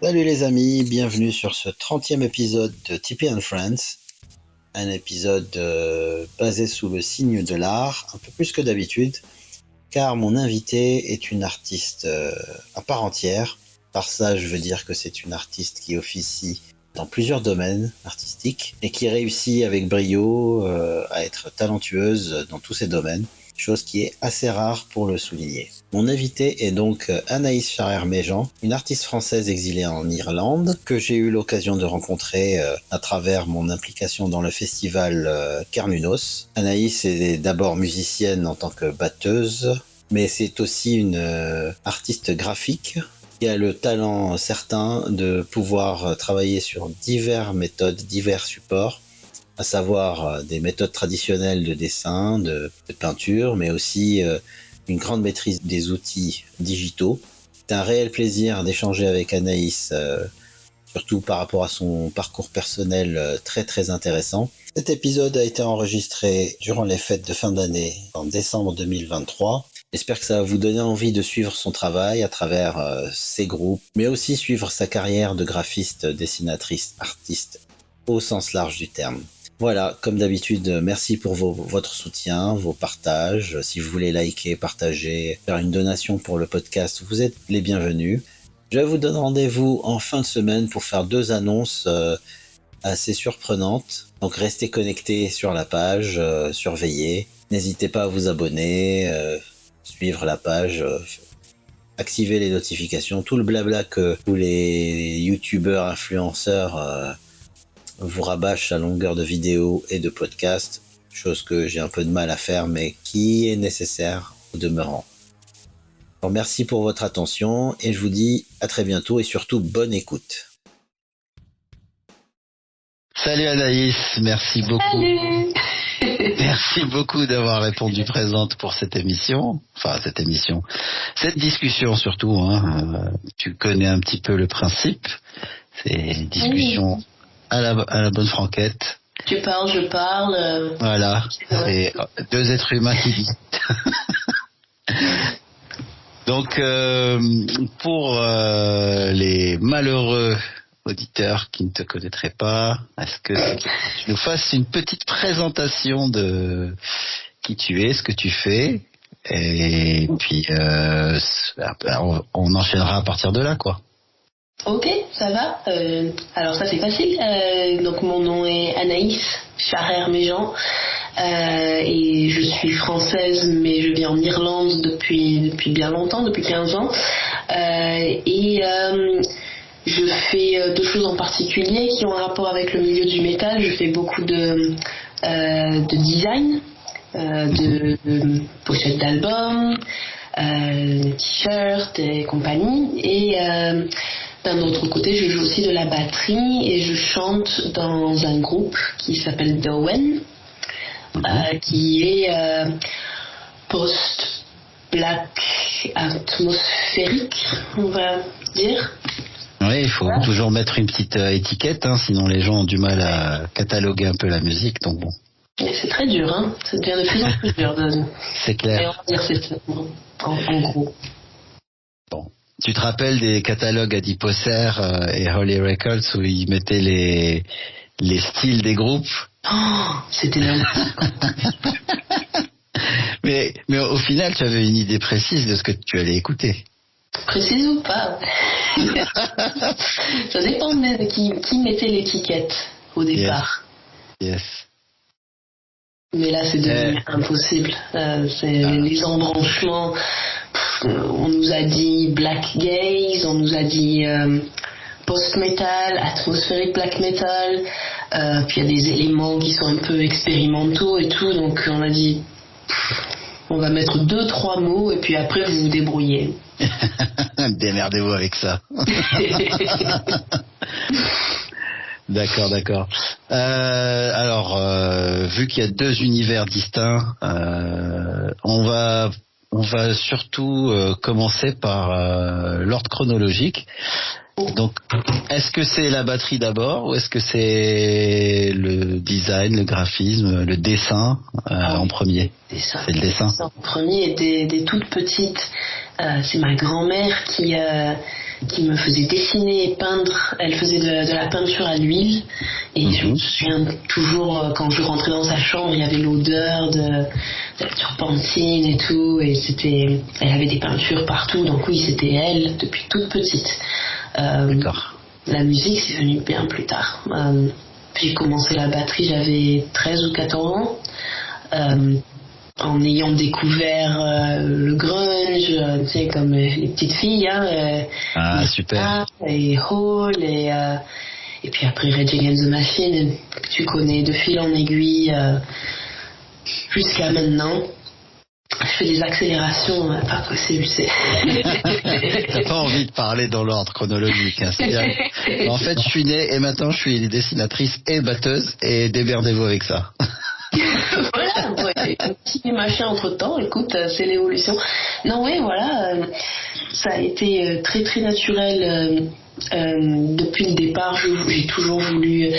Salut les amis, bienvenue sur ce 30e épisode de Tipeee and Friends. Un épisode basé sous le signe de l'art, un peu plus que d'habitude, car mon invité est une artiste à part entière. Par ça, je veux dire que c'est une artiste qui officie dans plusieurs domaines artistiques et qui réussit avec brio à être talentueuse dans tous ces domaines, chose qui est assez rare pour le souligner. Mon invité est donc Anaïs Charer-Méjean, une artiste française exilée en Irlande que j'ai eu l'occasion de rencontrer à travers mon implication dans le festival Carnunos. Anaïs est d'abord musicienne en tant que batteuse, mais c'est aussi une artiste graphique qui a le talent certain de pouvoir travailler sur diverses méthodes, divers supports, à savoir des méthodes traditionnelles de dessin, de peinture, mais aussi une grande maîtrise des outils digitaux. C'est un réel plaisir d'échanger avec Anaïs, surtout par rapport à son parcours personnel très très intéressant. Cet épisode a été enregistré durant les fêtes de fin d'année en décembre 2023. J'espère que ça va vous donner envie de suivre son travail à travers ses groupes, mais aussi suivre sa carrière de graphiste, dessinatrice, artiste, au sens large du terme. Voilà, comme d'habitude, merci pour votre soutien, vos partages. Si vous voulez liker, partager, faire une donation pour le podcast, vous êtes les bienvenus. Je vous donne rendez-vous en fin de semaine pour faire 2 annonces assez surprenantes. Donc restez connectés sur la page, surveillez. N'hésitez pas à vous abonner, suivre la page, activer les notifications, tout le blabla que tous les youtubeurs, influenceurs vous rabâchent à longueur de vidéos et de podcasts, chose que j'ai un peu de mal à faire, mais qui est nécessaire au demeurant. Alors merci pour votre attention et je vous dis à très bientôt et surtout bonne écoute. Salut Anaïs, merci beaucoup. Salut. Merci beaucoup d'avoir répondu présente pour cette émission. Cette discussion surtout. Tu connais un petit peu le principe. C'est une discussion à la bonne franquette. Tu parles, je parle. Voilà, c'est 2 êtres humains qui discutent. Donc, pour les malheureux auditeurs qui ne te connaîtraient pas, est-ce que tu nous fasses une petite présentation de qui tu es, ce que tu fais, et puis on enchaînera à partir de là, quoi. Ok, ça va. Alors ça c'est facile. Donc mon nom est Anaïs Charer-Méjean et je suis française, mais je vis en Irlande depuis bien longtemps, depuis 15 ans. Je fais 2 choses en particulier qui ont un rapport avec le milieu du métal. Je fais beaucoup de design, de pochettes d'albums, t-shirts et compagnie. Et d'un autre côté, je joue aussi de la batterie et je chante dans un groupe qui s'appelle Dowen, qui est post-black atmosphérique, on va dire. Oui, il faut toujours mettre une petite étiquette, sinon les gens ont du mal à cataloguer un peu la musique, donc bon. Et c'est très dur, ça devient de plus en plus dur. C'est clair. Et on va dire c'est en gros. Bon. Tu te rappelles des catalogues Adiposer et Holy Records où ils mettaient les styles des groupes? Oh, c'était dingue. mais au final, tu avais une idée précise de ce que tu allais écouter. Précise ou pas? Ça dépendait de qui mettait l'étiquette au départ. Yes. Mais là, c'est devenu impossible. Les embranchements. On nous a dit black gaze, on nous a dit post-metal, atmosphérique black metal. Puis il y a des éléments qui sont un peu expérimentaux et tout. Donc on a dit, on va mettre 2-3 mots et puis après vous vous débrouillez. Démerdez-vous avec ça. D'accord. Alors, vu qu'il y a 2 univers distincts, on va surtout commencer par l'ordre chronologique. Donc, est-ce que c'est la batterie d'abord ou est-ce que c'est le design, le graphisme, le dessin en premier? C'est le dessin. En premier, des toutes petites. C'est ma grand-mère qui me faisait dessiner et peindre. Elle faisait de la peinture à l'huile. Et je me souviens toujours, quand je rentrais dans sa chambre, il y avait l'odeur de la turpentine et tout. Et elle avait des peintures partout. Donc oui, c'était elle depuis toute petite. D'accord. La musique, c'est venu bien plus tard. J'ai commencé la batterie, j'avais 13 ou 14 ans. En ayant découvert le grunge, tu sais, comme les petites filles, super. Et Hall, et puis après Rage Against the Machine, que tu connais de fil en aiguille jusqu'à maintenant. Je fais des accélérations, pas possible, c'est... T'as pas envie de parler dans l'ordre chronologique, hein, c'est-à-dire, en fait, je suis née et maintenant je suis dessinatrice et batteuse et démerdez-vous avec ça. Voilà, un petit machin entre temps, écoute, c'est l'évolution. Non, oui, voilà, ça a été très très naturel depuis le départ. J'ai toujours voulu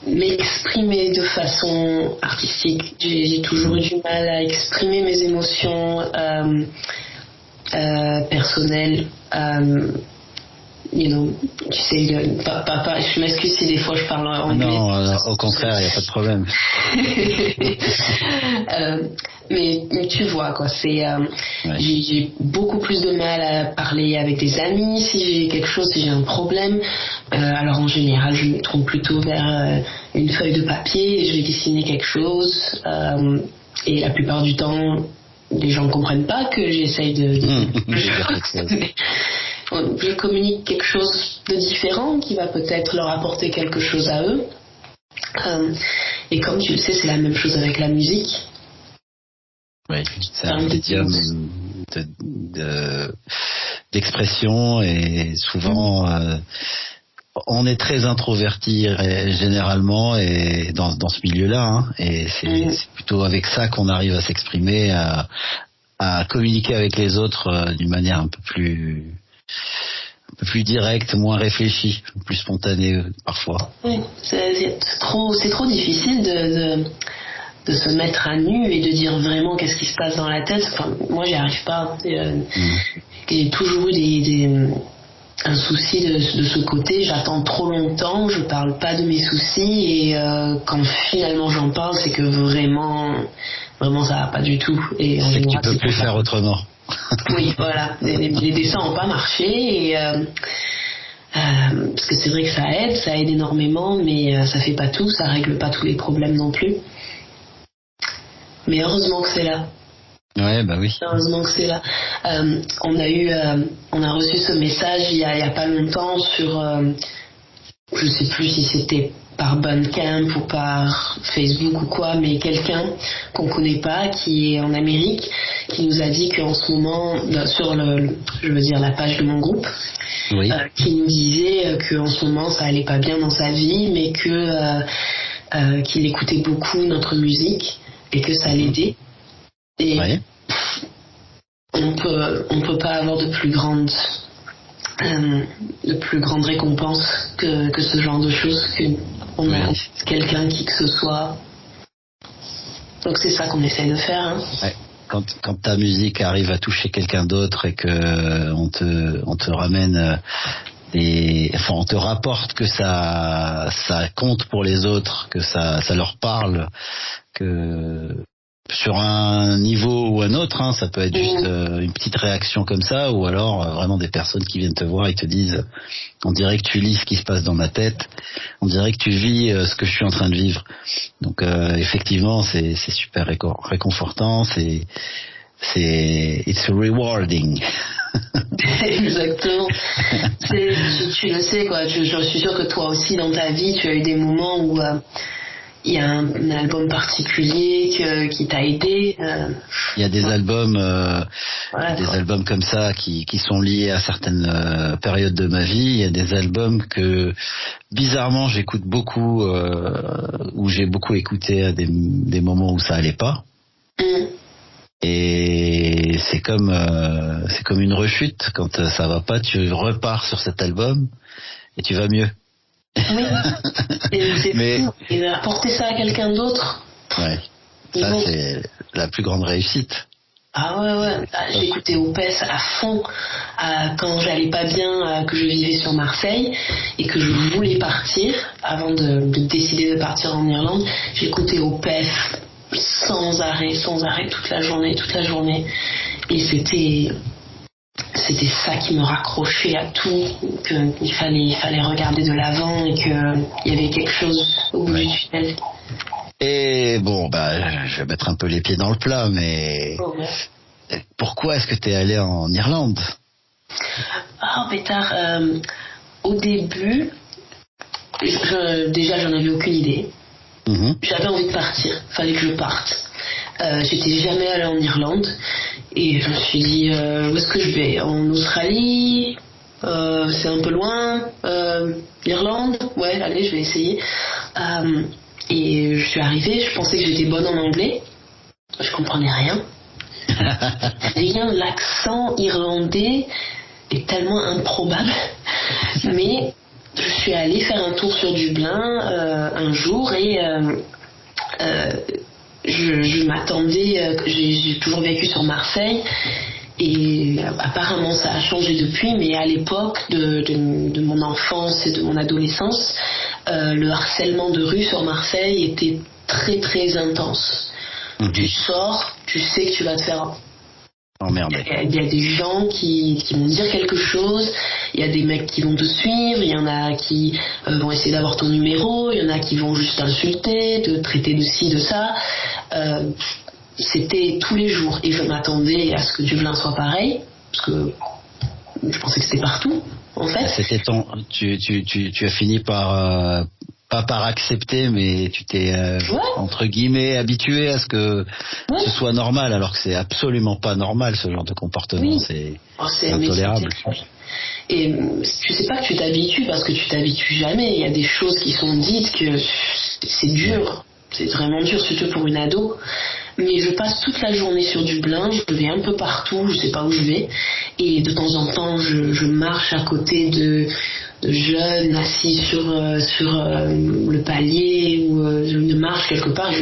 m'exprimer de façon artistique. J'ai toujours eu du mal à exprimer mes émotions personnelles. Tu sais, je m'excuse si des fois je parle en anglais. Non, au contraire, il n'y a pas de problème. Mais tu vois, quoi, j'ai beaucoup plus de mal à parler avec des amis si j'ai quelque chose, si j'ai un problème. Alors en général, je me tourne plutôt vers une feuille de papier et je vais dessiner quelque chose. Et la plupart du temps, les gens ne comprennent pas que j'essaye de je communique quelque chose de différent qui va peut-être leur apporter quelque chose à eux. Et comme tu le sais, c'est la même chose avec la musique. Oui, c'est un médium d'expression et souvent on est très introverti généralement et dans ce milieu-là, hein, et c'est plutôt avec ça qu'on arrive à s'exprimer, à communiquer avec les autres d'une manière un peu plus directe, moins réfléchie, plus spontanée parfois. Oui, c'est trop difficile de se mettre à nu et de dire vraiment qu'est-ce qui se passe dans la tête. Enfin, moi, j'y arrive pas. J'ai toujours eu un souci de ce côté. J'attends trop longtemps, je parle pas de mes soucis et quand finalement j'en parle, c'est que vraiment ça va pas du tout. Et c'est que tu peux plus faire autrement. Oui, voilà. Les dessins n'ont pas marché et parce que c'est vrai que ça aide énormément, mais ça fait pas tout, ça règle pas tous les problèmes non plus. Mais heureusement que c'est là. Ouais, bah oui. Heureusement que c'est là. On a reçu ce message il y a pas longtemps sur, je sais plus si c'était par Bandcamp ou par Facebook ou quoi, mais quelqu'un qu'on connaît pas, qui est en Amérique, qui nous a dit qu'en ce moment, sur la page de mon groupe, oui. Qui nous disait qu'en ce moment ça allait pas bien dans sa vie, mais qu'il écoutait beaucoup notre musique et que ça l'aidait. Et ouais. On peut pas avoir de plus grande récompense que ce genre de choses, qu'on a quelqu'un qui que ce soit. Donc c'est ça qu'on essaie de faire. Hein. Ouais. Quand ta musique arrive à toucher quelqu'un d'autre et que on te ramène on te rapporte que ça compte pour les autres, que ça leur parle, que sur un niveau ou un autre, hein, ça peut être juste une petite réaction comme ça, ou alors vraiment des personnes qui viennent te voir et te disent, on dirait que tu lis ce qui se passe dans ma tête, on dirait que tu vis ce que je suis en train de vivre. Donc effectivement, c'est super réconfortant, it's rewarding. Exactement. Tu le sais, quoi. Je suis sûre que toi aussi dans ta vie, tu as eu des moments où il y a un album particulier qui t'a aidé. Il y a des albums, voilà, albums comme ça qui sont liés à certaines périodes de ma vie. Il y a des albums que bizarrement j'écoute beaucoup, où j'ai beaucoup écouté à des moments où ça allait pas. Et c'est comme une rechute. Quand ça va pas, tu repars sur cet album et tu vas mieux. Oui. Et apporter ça à quelqu'un d'autre. Ouais. Ça, c'est la plus grande réussite. Ah ouais. J'écoutais Opeth à fond quand j'allais pas bien, que je vivais sur Marseille et que je voulais partir. Avant de décider de partir en Irlande, j'écoutais Opeth sans arrêt, toute la journée. Et c'était ça qui me raccrochait à tout, qu'il fallait regarder de l'avant et qu'il y avait quelque chose au bout du tunnel. Et bon, je vais mettre un peu les pieds dans le plat, mais pourquoi est-ce que tu es allé en Irlande? Pétard, au début, déjà j'en avais aucune idée. J'avais envie de partir, fallait que je parte. J'étais jamais allée en Irlande et je me suis dit où est-ce que je vais? En Australie? C'est un peu loin. L'Irlande? Ouais, allez, je vais essayer. Et je suis arrivée, je pensais que j'étais bonne en anglais. Je comprenais rien. L'accent irlandais est tellement improbable. Mais je suis allée faire un tour sur Dublin un jour et je m'attendais, j'ai toujours vécu sur Marseille et apparemment ça a changé depuis, mais à l'époque de mon enfance et de mon adolescence, le harcèlement de rue sur Marseille était très très intense. Tu sors, tu sais que tu vas te faire emmerder. Il y a des gens qui vont dire quelque chose, il y a des mecs qui vont te suivre, il y en a qui vont essayer d'avoir ton numéro, il y en a qui vont juste t'insulter, te traiter de ci, de ça. C'était tous les jours et je m'attendais à ce que Dublin soit pareil, parce que je pensais que c'était partout, en fait. C'était tu as fini par pas par accepter, mais tu t'es entre guillemets habitué à ce que ce soit normal, alors que c'est absolument pas normal ce genre de comportement. Oui. C'est intolérable. Et tu sais pas que tu t'habitues parce que tu t'habitues jamais. Il y a des choses qui sont dites que c'est dur, c'est vraiment dur, surtout pour une ado. Mais je passe toute la journée sur Dublin, je vais un peu partout, je sais pas où je vais, et de temps en temps je marche à côté de jeunes assis sur le palier ou je marche quelque part.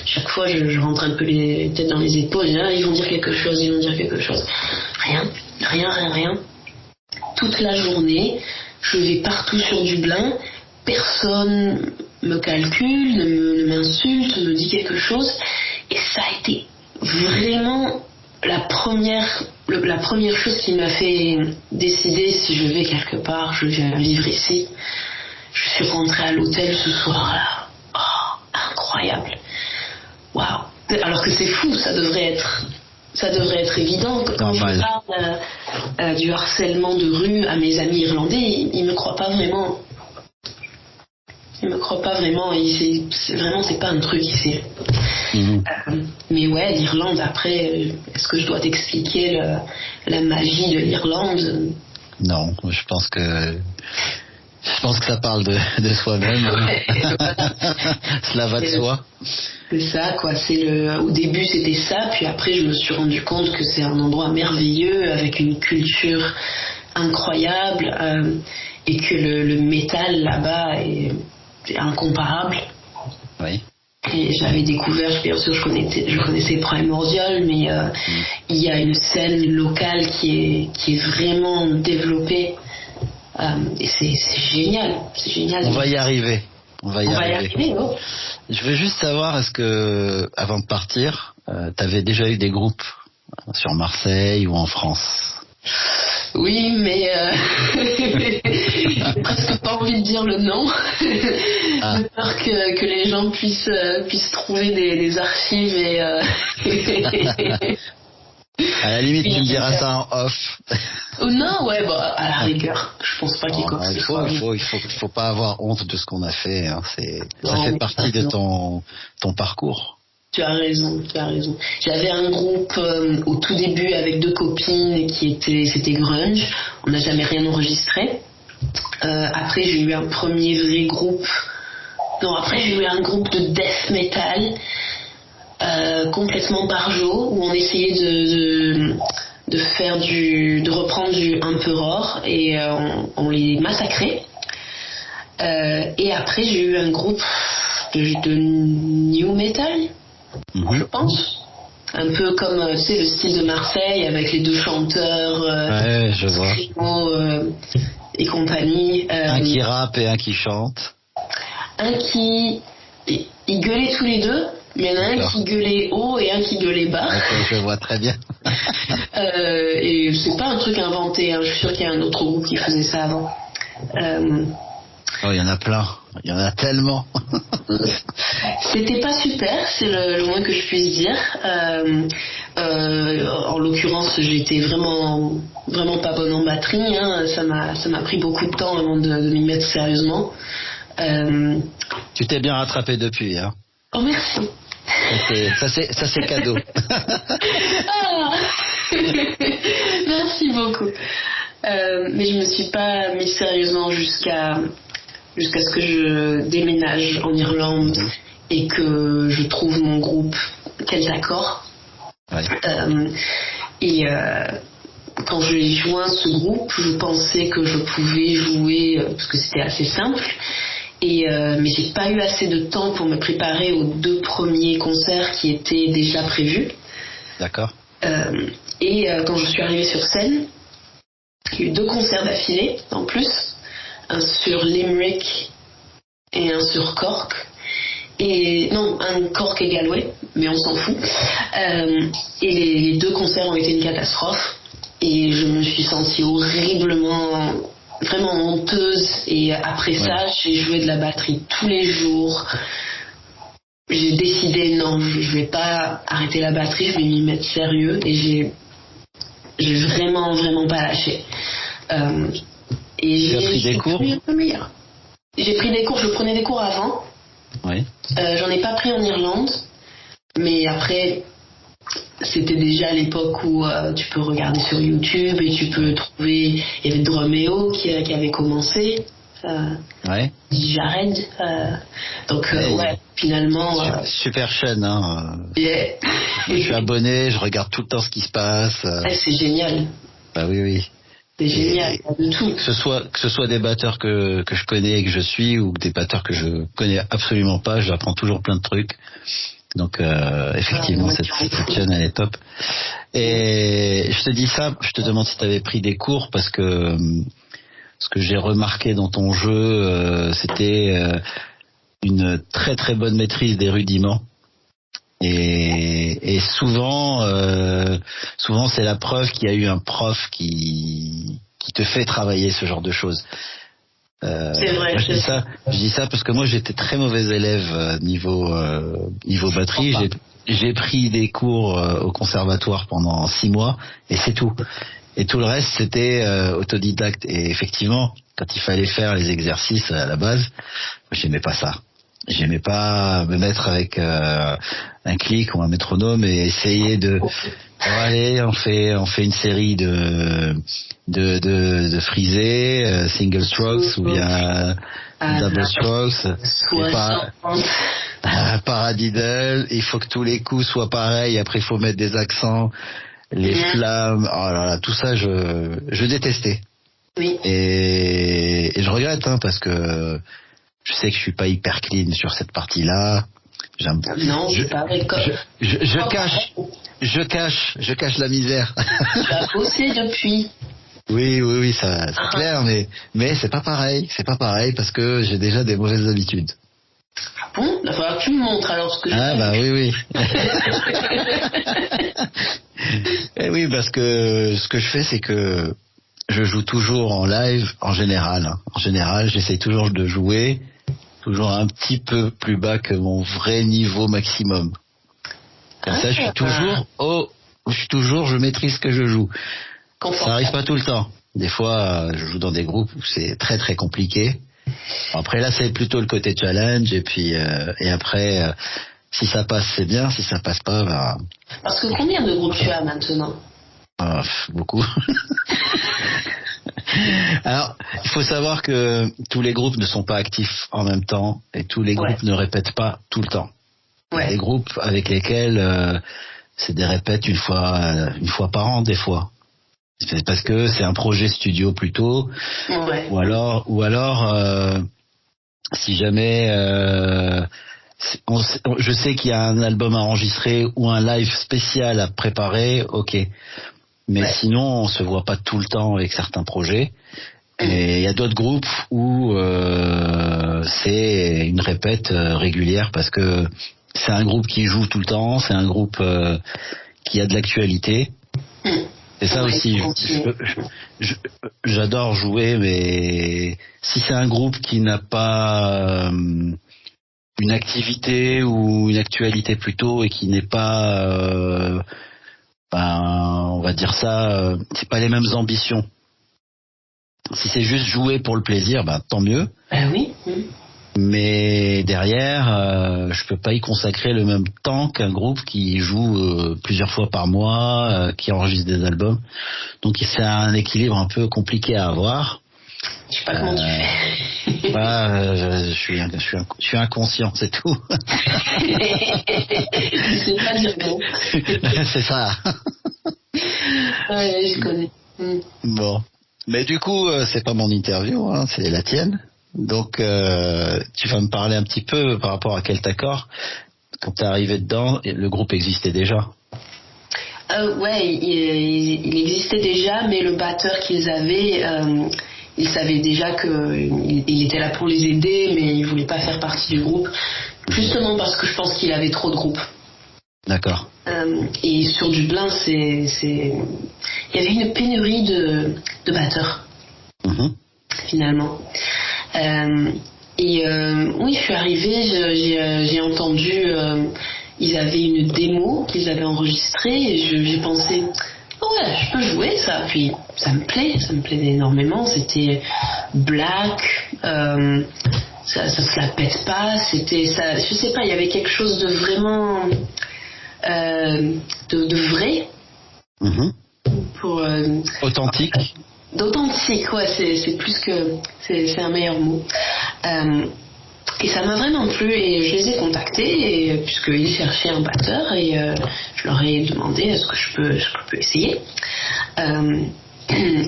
Chaque fois je rentre un peu les têtes dans les épaules, et là, ils vont dire quelque chose. Rien. Toute la journée, je vais partout sur Dublin, personne me calcule, ne m'insulte, me dit quelque chose. Et ça a été vraiment la première chose qui m'a fait décider si je vais quelque part, je viens vivre ici. Je suis rentrée à l'hôtel ce soir-là. Oh, incroyable. Waouh. Alors que c'est fou, ça devrait être évident. Quand je parle du harcèlement de rue à mes amis irlandais, ils me croient pas vraiment. C'est pas un truc ici. Mais ouais, l'Irlande, après, est-ce que je dois t'expliquer la magie de l'Irlande? Non, je pense que ça parle de soi-même. Ouais, voilà. Cela va de soi. C'est ça, quoi. Au début, c'était ça, puis après, je me suis rendu compte que c'est un endroit merveilleux, avec une culture incroyable, et que le métal là-bas est incomparable. Oui. Et j'avais découvert, bien sûr, je connaissais Primordial, mais il y a une scène locale qui est vraiment développée, et c'est génial. On va y arriver. Oh. Je veux juste savoir, est-ce que avant de partir, t'avais déjà eu des groupes sur Marseille ou en France? Oui, mais j'ai presque pas envie de dire le nom. De peur que les gens puissent trouver des archives et à la limite, tu me diras ça en off. Non, ouais, à la rigueur, je pense pas qu'il y ait quoi que ce soit. Il faut pas avoir honte de ce qu'on a fait. Hein. Ça fait partie de ton parcours. Tu as raison. J'avais un groupe au tout début avec 2 copines c'était grunge. On n'a jamais rien enregistré. Après, j'ai eu un premier vrai groupe. Non, après j'ai eu un groupe de death metal complètement barjo où on essayait de reprendre du Emperor et on les massacrait. Et après j'ai eu un groupe de new metal. Je pense. un peu comme tu sais le style de Marseille avec les deux chanteurs, Ouais, je vois. Trio, et compagnie. Un qui rappe et un qui chante. Un qui ils gueulaient tous les deux, mais il y en a un qui gueulait haut et un qui gueulait bas. Ok, je vois très bien. Et c'est pas un truc inventé, hein. Je suis sûre qu'il y a un autre groupe qui faisait ça avant. Oh, il y en a plein. Il y en a tellement. C'était pas super, c'est le moins que je puisse dire. En l'occurrence, j'étais vraiment pas bonne en batterie. Hein. Ça m'a pris beaucoup de temps avant de m'y mettre sérieusement. Tu t'es bien rattrapé depuis, hein. Oh merci. Ça c'est cadeau. Ah merci beaucoup. Mais je me suis pas mis sérieusement jusqu'à ce que je déménage en Irlande et que je trouve mon groupe Keltacor. Ouais. Quand j'ai joint ce groupe, je pensais que je pouvais jouer parce que c'était assez simple. Mais j'ai pas eu assez de temps pour me préparer aux 2 premiers concerts qui étaient déjà prévus. D'accord. Quand je suis arrivée sur scène, il y a eu 2 concerts d'affilée en plus, un sur Limerick et un sur Cork. Un Cork et Galway, mais on s'en fout. Et les 2 concerts ont été une catastrophe. Et je me suis sentie horriblement, vraiment honteuse. Et après ça, j'ai joué de la batterie tous les jours. J'ai décidé, non, je vais pas arrêter la batterie, je vais m'y mettre sérieux. Et j'ai vraiment pas lâché. Tu as pris des cours ? Un peu meilleur. J'ai pris des cours, je prenais des cours avant. Oui. J'en ai pas pris en Irlande, mais après, c'était déjà l'époque où tu peux regarder sur YouTube et tu peux trouver. Il y avait Drumeo qui avait commencé. Jared. Donc, finalement. Super chaîne, hein. Yeah. Je suis abonné, je regarde tout le temps ce qui se passe. C'est génial. Bah oui. C'est génial, de tout. Que ce soit des batteurs que je connais et que je suis, ou des batteurs que je connais absolument pas, j'apprends toujours plein de trucs. Donc effectivement, cette chaîne elle est top. Et je te dis ça, je te demande si tu avais pris des cours parce que ce que j'ai remarqué dans ton jeu, c'était une très très bonne maîtrise des rudiments. Et souvent c'est la preuve qu'il y a eu un prof qui te fait travailler ce genre de choses. C'est vrai. Je dis ça parce que moi j'étais très mauvais élève niveau batterie. J'ai pris des cours au conservatoire pendant 6 mois et c'est tout. Et tout le reste c'était autodidacte. Et effectivement, quand il fallait faire les exercices à la base, j'aimais pas ça. J'aimais pas me mettre avec un clic ou un métronome et essayer de allez, on fait une série de frisés, single strokes ou bien double strokes, paradiddle. Il faut que tous les coups soient pareils. Après, il faut mettre des accents, les flammes. Oh là là, tout ça, je détestais. Oui. Et je regrette parce que je sais que je suis pas hyper clean sur cette partie-là. Non, c'est pas vrai. Je cache la misère. Tu as bossé depuis. Oui, ça c'est clair, mais c'est pas pareil. C'est pas pareil parce que j'ai déjà des mauvaises habitudes. Ah bon? Il va falloir que tu me montres alors ce que je fais. Ah bah oui. Et oui, parce que ce que je fais, c'est que je joue toujours en live, en général. En général, j'essaye toujours de jouer toujours un petit peu plus bas que mon vrai niveau maximum. Comme ça, je maîtrise ce que je joue. Ça n'arrive pas tout le temps. Des fois, je joue dans des groupes où c'est très très compliqué. Après là, c'est plutôt le côté challenge et après, si ça passe, c'est bien. Si ça passe pas, bah. Parce que combien de groupes tu as maintenant? Beaucoup. Alors, il faut savoir que tous les groupes ne sont pas actifs en même temps et tous les groupes ne répètent pas tout le temps. Il y a des groupes avec lesquels c'est des répètes une fois par an des fois. C'est parce que c'est un projet studio plutôt. Ou alors si jamais je sais qu'il y a un album à enregistrer ou un live spécial à préparer, ok. Mais sinon, on se voit pas tout le temps avec certains projets. Et il y a d'autres groupes où c'est une répète régulière parce que c'est un groupe qui joue tout le temps, c'est un groupe qui a de l'actualité. C'est ça aussi. J'adore jouer, mais si c'est un groupe qui n'a pas une activité ou une actualité plutôt et qui n'est pas, on va dire ça, c'est pas les mêmes ambitions. Si c'est juste jouer pour le plaisir, tant mieux. Oui. Mais derrière, je peux pas y consacrer le même temps qu'un groupe qui joue plusieurs fois par mois, qui enregistre des albums. Donc c'est un équilibre un peu compliqué à avoir. Je sais pas comment tu fais. Je suis inconscient, c'est tout. C'est pas dire non. C'est ça. Ouais, je connais. Bon. Mais du coup, c'est pas mon interview, hein, c'est la tienne. Donc, tu vas me parler un petit peu par rapport à Keltakor. Quand t'es arrivé dedans, le groupe existait déjà. Ouais, il existait déjà, mais le batteur qu'ils avaient, il savait déjà qu'il était là pour les aider, mais il voulait pas faire partie du groupe. Justement parce que je pense qu'il avait trop de groupes. D'accord. Et sur Dublin, il y avait une pénurie de batteurs, finalement. Oui, je suis arrivée, j'ai entendu, ils avaient une démo qu'ils avaient enregistrée et j'ai pensé, ouais, je peux jouer ça. Puis ça me plaît énormément. C'était black, ça se la pète pas. C'était ça, je sais pas, il y avait quelque chose de vraiment de vrai. Pour authentique. D'authentique, ouais, c'est plus que c'est un meilleur mot. Et ça m'a vraiment plu et je les ai contactés puisqu'ils cherchaient un batteur et je leur ai demandé est-ce que je peux essayer.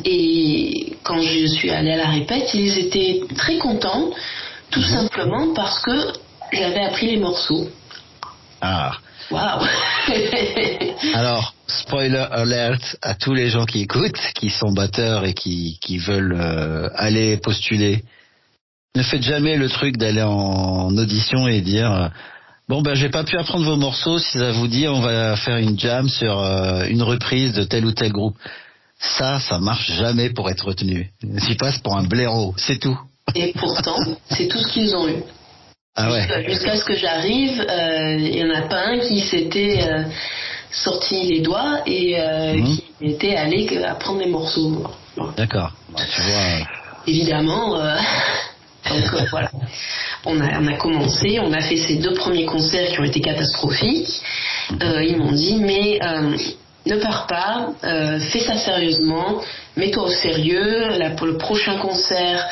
Et quand je suis allée à la répète, ils étaient très contents, tout simplement parce que j'avais appris les morceaux. Ah. Waouh. Alors, spoiler alert à tous les gens qui écoutent, qui sont batteurs et qui veulent aller postuler. Ne faites jamais le truc d'aller en audition et dire j'ai pas pu apprendre vos morceaux, si ça vous dit on va faire une jam sur une reprise de tel ou tel groupe. Ça marche jamais pour être retenu. J'y passe pour un blaireau, c'est tout. Et pourtant, c'est tout ce qu'ils ont eu. Ah ouais. Jusqu'à ce que j'arrive, il y en a pas un qui s'était sorti les doigts et qui était allé apprendre les morceaux. Bon. D'accord. Tu vois. Évidemment. Donc voilà. On a commencé, on a fait ces 2 premiers concerts qui ont été catastrophiques. Ils m'ont dit mais ne pars pas, fais ça sérieusement, mets-toi au sérieux. Là, pour le prochain concert,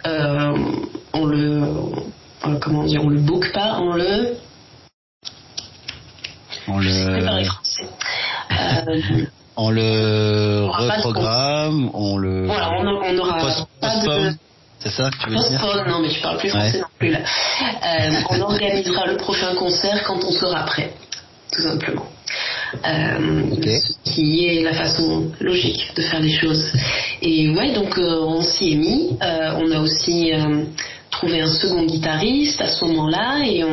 on le book pas, on le reprogramme, on n'aura pas de. C'est ça que tu veux dire? Non, mais je parle plus français non plus là. On organisera le prochain concert quand on sera prêt, tout simplement. Ce qui est la façon logique de faire les choses. Et ouais, donc on s'y est mis. On a aussi trouvé un second guitariste à ce moment-là et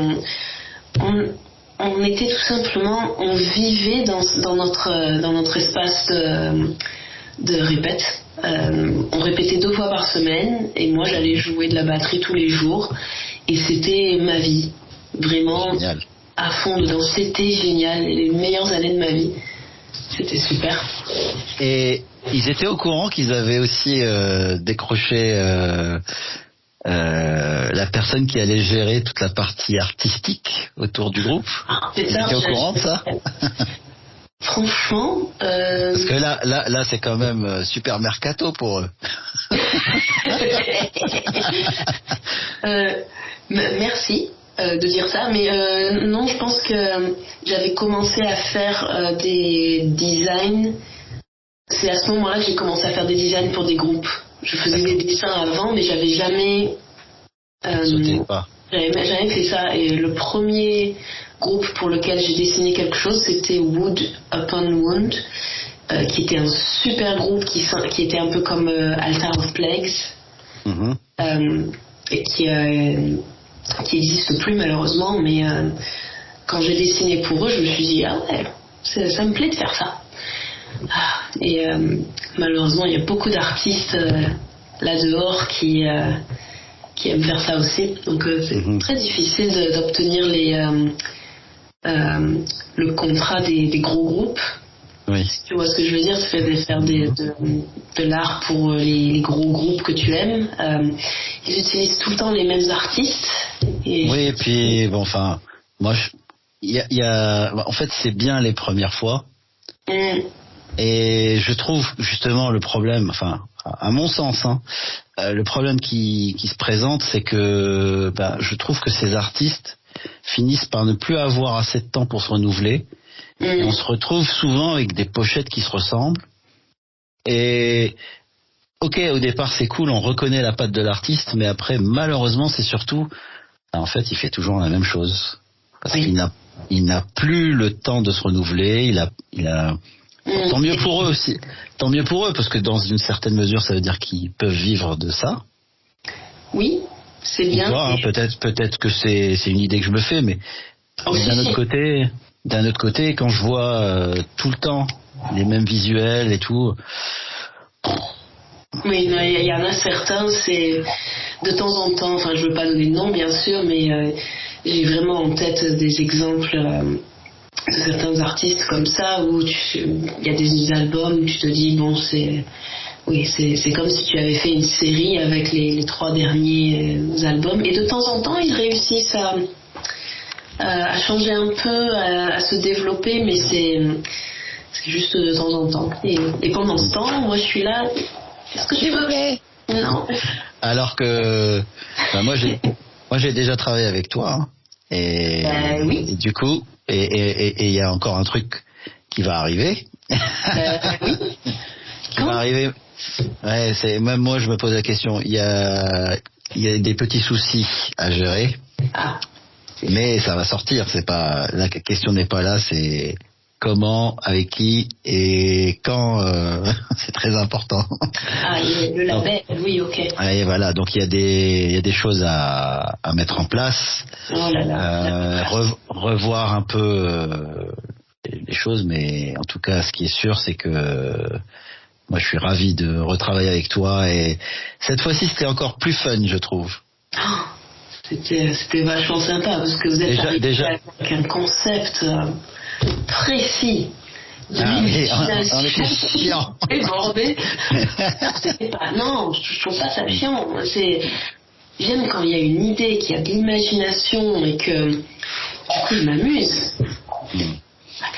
on était tout simplement, on vivait dans notre espace de répète. On répétait 2 fois par semaine et moi j'allais jouer de la batterie tous les jours et c'était ma vie, vraiment génial. À fond dedans, c'était génial, les meilleures années de ma vie, c'était super. Et ils étaient au courant qu'ils avaient aussi décroché la personne qui allait gérer toute la partie artistique autour du groupe? Ils étaient au courant de ça? Franchement, parce que là, c'est quand même super mercato pour eux. Merci de dire ça, mais non, je pense que j'avais commencé à faire des designs. C'est à ce moment-là que j'ai commencé à faire des designs pour des groupes. Je faisais des dessins avant, mais j'avais jamais. Sauté pas. J'avais fait ça, et le premier groupe pour lequel j'ai dessiné quelque chose, c'était Wood Upon Wound, qui était un super groupe qui était un peu comme Altar of Plagues, et qui n'existe plus malheureusement, mais quand j'ai dessiné pour eux, je me suis dit ah ouais, ça me plaît de faire ça. Et malheureusement, il y a beaucoup d'artistes là dehors qui aiment faire ça aussi, donc c'est très difficile d'obtenir le contrat des gros groupes. Oui. Si tu vois ce que je veux dire, tu fais faire de l'art pour les gros groupes que tu aimes. Ils utilisent tout le temps les mêmes artistes. Oui, et puis bon, enfin, moi, en fait, c'est bien les premières fois. Et je trouve justement le problème, enfin, à mon sens, le problème qui se présente, c'est que je trouve que ces artistes finissent par ne plus avoir assez de temps pour se renouveler. Et on se retrouve souvent avec des pochettes qui se ressemblent. Et ok, au départ c'est cool, on reconnaît la patte de l'artiste, mais après malheureusement c'est surtout, en fait il fait toujours la même chose. Parce qu'il n'a plus le temps de se renouveler, tant mieux pour eux aussi. Tant mieux pour eux, parce que dans une certaine mesure ça veut dire qu'ils peuvent vivre de ça. Oui, c'est bien. Peut-être que c'est une idée que je me fais, mais d'un autre côté, quand je vois tout le temps les mêmes visuels et tout. Oui, il y en a certains, c'est de temps en temps, enfin je veux pas donner de nom bien sûr, mais j'ai vraiment en tête des exemples de certains artistes comme ça où il y a des albums où tu te dis bon c'est comme si tu avais fait une série avec les 3 derniers albums, et de temps en temps ils réussissent à changer un peu, à se développer, mais c'est juste de temps en temps. Et pendant ce temps, moi je suis là. Qu'est-ce que tu veux? Non. Alors que moi j'ai déjà travaillé avec toi, et, oui. Et du coup, et il y a encore un truc qui va arriver. Oui. Qui va arriver. Ouais, même moi je me pose la question. Il y a des petits soucis à gérer. Ah. Mais ça va sortir, la question n'est pas là, c'est comment, avec qui et quand, c'est très important. Ah, le label, oui, ok. Et voilà, donc il y a des choses à mettre en place. Oh là là. Revoir un peu les choses, mais en tout cas, ce qui est sûr, c'est que moi, je suis ravi de retravailler avec toi, et cette fois-ci, c'était encore plus fun, je trouve. Oh. C'était vachement sympa parce que vous êtes déjà avec un concept précis de l'imagination débordée. Non, je trouve pas ça chiant. J'aime quand il y a une idée, qu'il y a de l'imagination et que du coup je m'amuse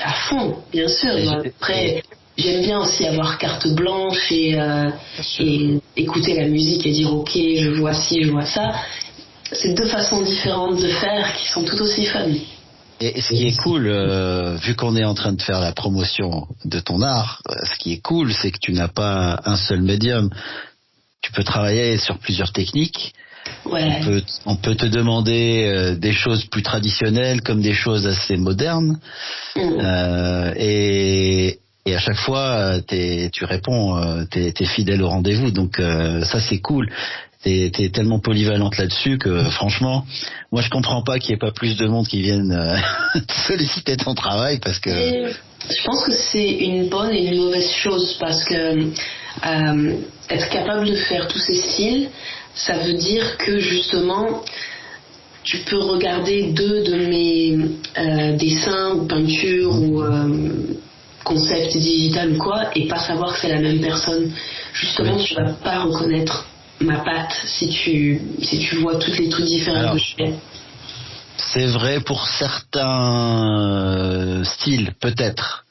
à fond, bien sûr. Après, j'aime bien aussi avoir carte blanche et écouter la musique et dire ok, je vois ci, je vois ça. C'est 2 façons différentes de faire qui sont tout aussi fun. Et ce qui est cool, vu qu'on est en train de faire la promotion de ton art, ce qui est cool, c'est que tu n'as pas un seul médium. Tu peux travailler sur plusieurs techniques. Ouais. On peut te demander des choses plus traditionnelles comme des choses assez modernes. Et à chaque fois, tu réponds, t'es fidèle au rendez-vous. Donc ça, c'est cool. T'es tellement polyvalente là-dessus que franchement, moi je comprends pas qu'il y ait pas plus de monde qui vienne solliciter ton travail, parce que je pense que c'est une bonne et une mauvaise chose, parce que être capable de faire tous ces styles, ça veut dire que justement tu peux regarder 2 de mes dessins ou peintures ou concept digital ou quoi et pas savoir que c'est la même personne. Justement, tu vas pas reconnaître ma patte si tu vois tous les trucs différents que je fais. C'est vrai pour certains styles, peut-être.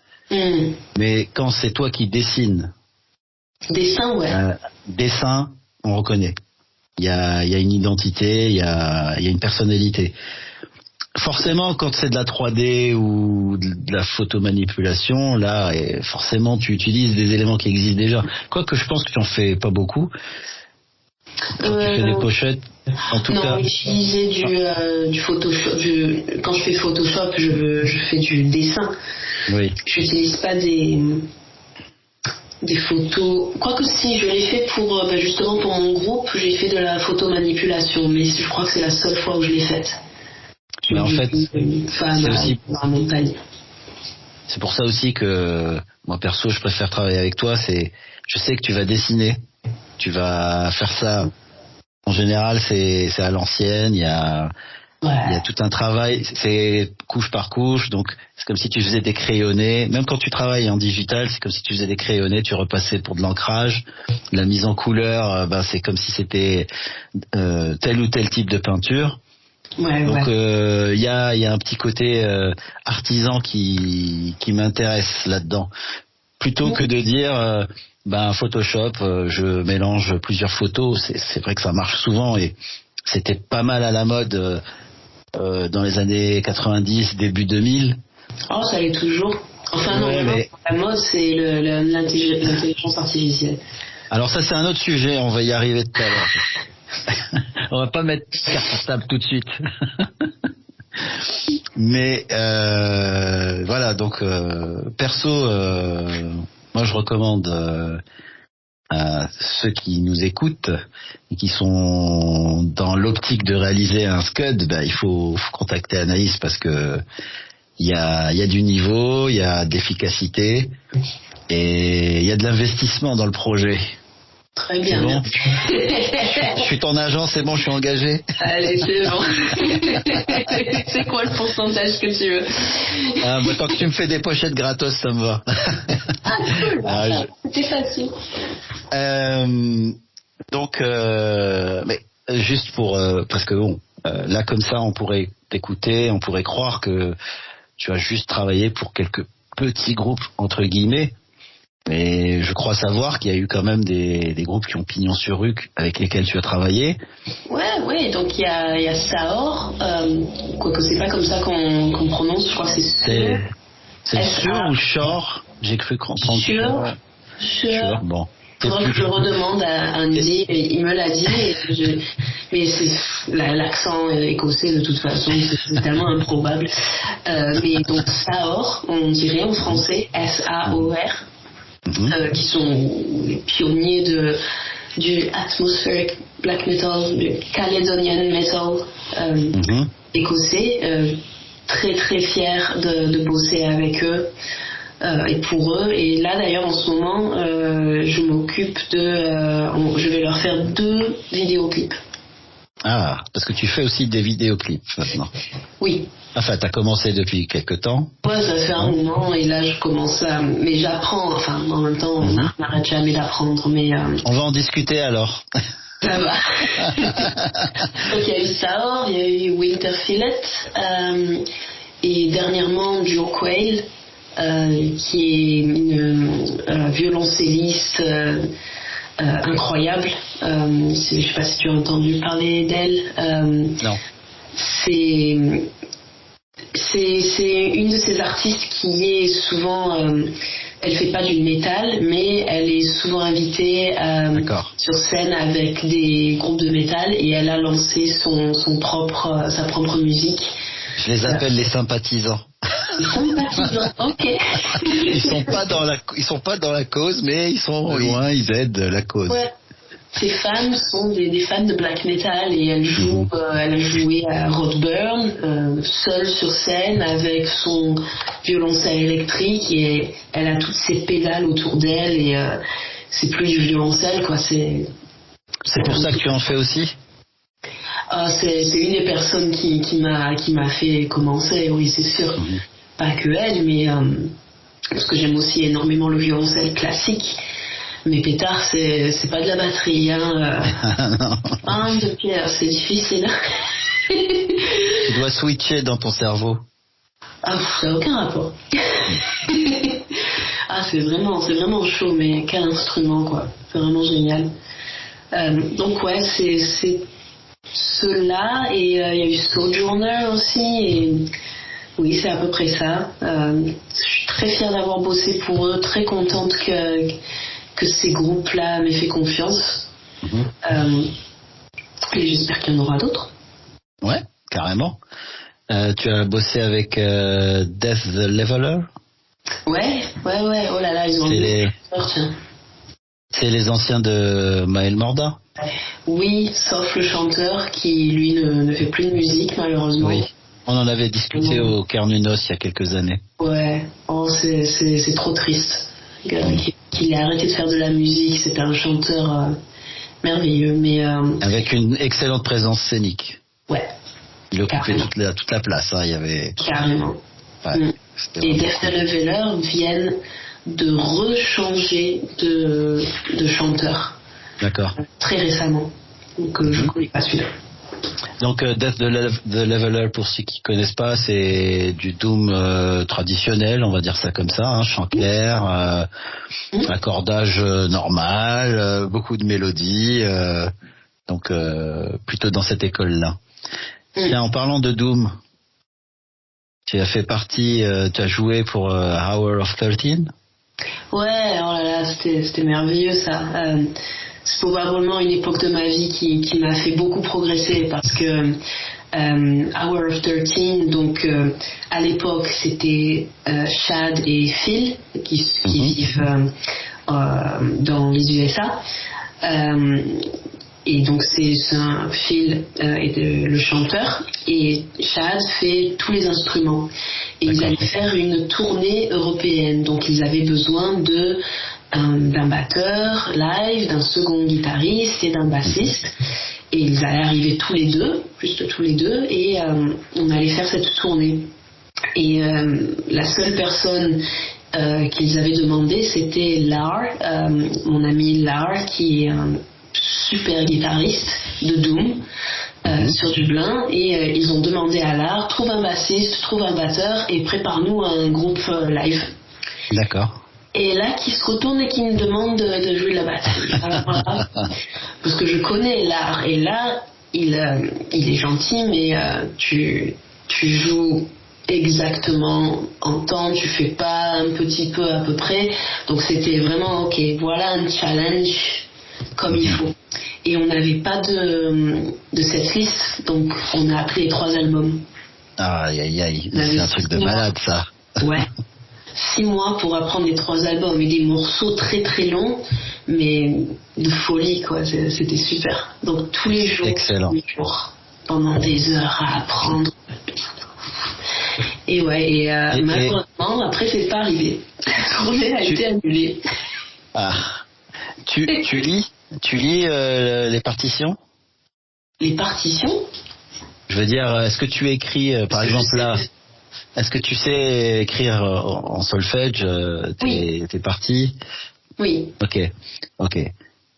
Mais quand c'est toi qui dessines. Dessin, ouais. Dessin, on reconnaît. Il y a une identité, il y a une personnalité. Forcément, quand c'est de la 3D ou de la photomanipulation, là, forcément, tu utilises des éléments qui existent déjà. Quoique je pense que tu en fais pas beaucoup. Quand tu fais des pochettes. En tout non, cas. utiliser du Photoshop. Quand je fais Photoshop, je fais du dessin. Oui. J'utilise pas des photos. Quoique si, je l'ai fait pour justement pour mon groupe, j'ai fait de la photomanipulation, mais je crois que c'est la seule fois où je l'ai faite. Mais en fait, c'est aussi dans la montagne. C'est pour ça aussi que moi perso, je préfère travailler avec toi. Je sais que tu vas dessiner, tu vas faire ça. En général, c'est à l'ancienne. Il y a tout un travail. C'est couche par couche. Donc, c'est comme si tu faisais des crayonnés. Même quand tu travailles en digital, c'est comme si tu faisais des crayonnés. Tu repassais pour de l'ancrage. La mise en couleur, c'est comme si c'était tel ou tel type de peinture. Donc il y a un petit côté artisan qui m'intéresse là-dedans, plutôt que de dire Photoshop, je mélange plusieurs photos. C'est vrai que ça marche souvent et c'était pas mal à la mode dans les années 90, début 2000. Oh, ça l'est toujours. Enfin non, mais la mode c'est l'intelligence artificielle. Alors ça c'est un autre sujet, on va y arriver tout à l'heure. On va pas mettre carte à table tout de suite. Mais voilà, donc perso, moi je recommande à ceux qui nous écoutent et qui sont dans l'optique de réaliser un Scud, il faut contacter Anaïs parce que il y a du niveau, il y a d'efficacité et il y a de l'investissement dans le projet. Très bien. Bon. Je suis ton agent, c'est bon, je suis engagé. Allez, c'est bon. C'est quoi le pourcentage que tu veux? Tant que tu me fais des pochettes gratos, ça me va. Cool. C'est facile. Donc, mais juste pour parce que là comme ça, on pourrait t'écouter, on pourrait croire que tu as juste travaillé pour quelques petits groupes entre guillemets. Mais je crois savoir qu'il y a eu quand même des groupes qui ont pignon sur rue avec lesquels tu as travaillé. Ouais, donc il y a Saor, quoique c'est pas comme ça qu'on prononce, je crois que c'est sûr ou Shore? J'ai cru comprendre. Sure. Bon. Faudrait que je le redemande à Andy, il me l'a dit, mais c'est l'accent écossais de toute façon, c'est tellement improbable. Mais donc Saor, on dirait en français S-A-O-R. Qui sont les pionniers du atmospheric black metal, du Caledonian metal écossais, très très fier de bosser avec eux et pour eux. Et là d'ailleurs en ce moment, je m'occupe je vais leur faire 2 vidéoclips. Ah, parce que tu fais aussi des vidéoclips maintenant. Oui. Enfin, t'as commencé depuis quelque temps. Ouais, ça fait un moment et là je commence à... Mais j'apprends, enfin en même temps on n'arrête jamais d'apprendre, mais... On va en discuter alors. Ça va. Donc il y a eu Saor, il y a eu Winter Fillet et dernièrement Joe Quayle qui est une violoncelliste incroyable. Je sais pas si tu as entendu parler d'elle. Non. C'est une de ces artistes qui est souvent, elle fait pas du métal, mais elle est souvent invitée sur scène avec des groupes de métal et elle a lancé sa propre musique. Je les appelle les sympathisants. Les sympathisants, ok. Ils sont pas dans la cause, mais ils sont loin, ils aident la cause. Ouais. Ces femmes sont des fans de black metal et elle a joué à Rodburn, seule sur scène avec son violoncelle électrique et elle a toutes ses pédales autour d'elle et c'est plus du violoncelle quoi. C'est pour ça que tu en fais aussi? C'est une des personnes qui m'a fait commencer, oui c'est sûr. Pas que elle, mais parce que j'aime aussi énormément le violoncelle classique. Mais pétard, c'est pas de la batterie, hein. De pierre, c'est difficile. Tu dois switcher dans ton cerveau. Ça n'a aucun rapport. C'est vraiment chaud, mais quel instrument, quoi. C'est vraiment génial. Donc ouais, c'est ceux-là, et il y a eu Sojourner aussi, et oui, c'est à peu près ça. Je suis très fière d'avoir bossé pour eux, très contente que ces groupes-là m'aient fait confiance. Et j'espère qu'il y en aura d'autres. Ouais, carrément. Tu as bossé avec Death the Leveler? Ouais. Oh là là, ils ont C'est les anciens de Maël Morda? Oui, sauf le chanteur qui, lui, ne fait plus de musique, malheureusement. Oui. On en avait discuté au Kernunos il y a quelques années. Ouais, c'est trop triste. Qu'il ait arrêté de faire de la musique, c'était un chanteur merveilleux, mais... Avec une excellente présence scénique. Ouais. Il occupait toute la place, hein, il y avait... Carrément. Ouais, et Death the Leveler viennent de rechanger de chanteur. D'accord. Très récemment. Donc je ne connais pas celui-là. Donc Death the Leveler, pour ceux qui connaissent pas, c'est du doom traditionnel, on va dire ça comme ça, hein, chant clair, accordage normal, beaucoup de mélodies, donc plutôt dans cette école-là. Tiens, en parlant de doom, tu as fait partie, tu as joué pour Hour of 13. Ouais, oh là là, c'était merveilleux ça. C'est probablement une époque de ma vie qui m'a fait beaucoup progresser parce que Hour of 13, donc à l'époque c'était Chad et Phil qui vivent dans les USA. Et donc Phil est le chanteur et Chad fait tous les instruments. Et ils allaient faire une tournée européenne, donc ils avaient besoin d'un batteur live, d'un second guitariste et d'un bassiste. Et ils allaient arriver juste tous les deux, et on allait faire cette tournée. Et la seule personne qu'ils avaient demandé, c'était Lars, mon ami Lars, qui est un super guitariste de Doom sur Dublin, et ils ont demandé à Lars, trouve un bassiste, trouve un batteur et prépare-nous un groupe live. D'accord. Et là, qui se retourne et qui me demande de jouer de la batterie. Alors, voilà, parce que je connais Lars, et là, il est gentil, mais tu joues exactement en temps, tu fais pas un petit peu à peu près. Donc c'était vraiment ok, voilà un challenge comme il faut. Et on n'avait pas de cette liste, donc on a appris les 3 albums. Aïe, c'est un truc de malade ça. Ouais. 6 mois pour apprendre les 3 albums et des morceaux très très longs, mais de folie quoi, c'était super. Donc tous les jours, excellent. Tous les jours, pendant des heures à apprendre. Et ouais, malheureusement après c'est pas arrivé. La tournée a été annulée. Ah. Tu lis les partitions? Les partitions? Je veux dire, est-ce que tu écris, par exemple là, est-ce que tu sais écrire en solfège tes parties? Oui. Ok.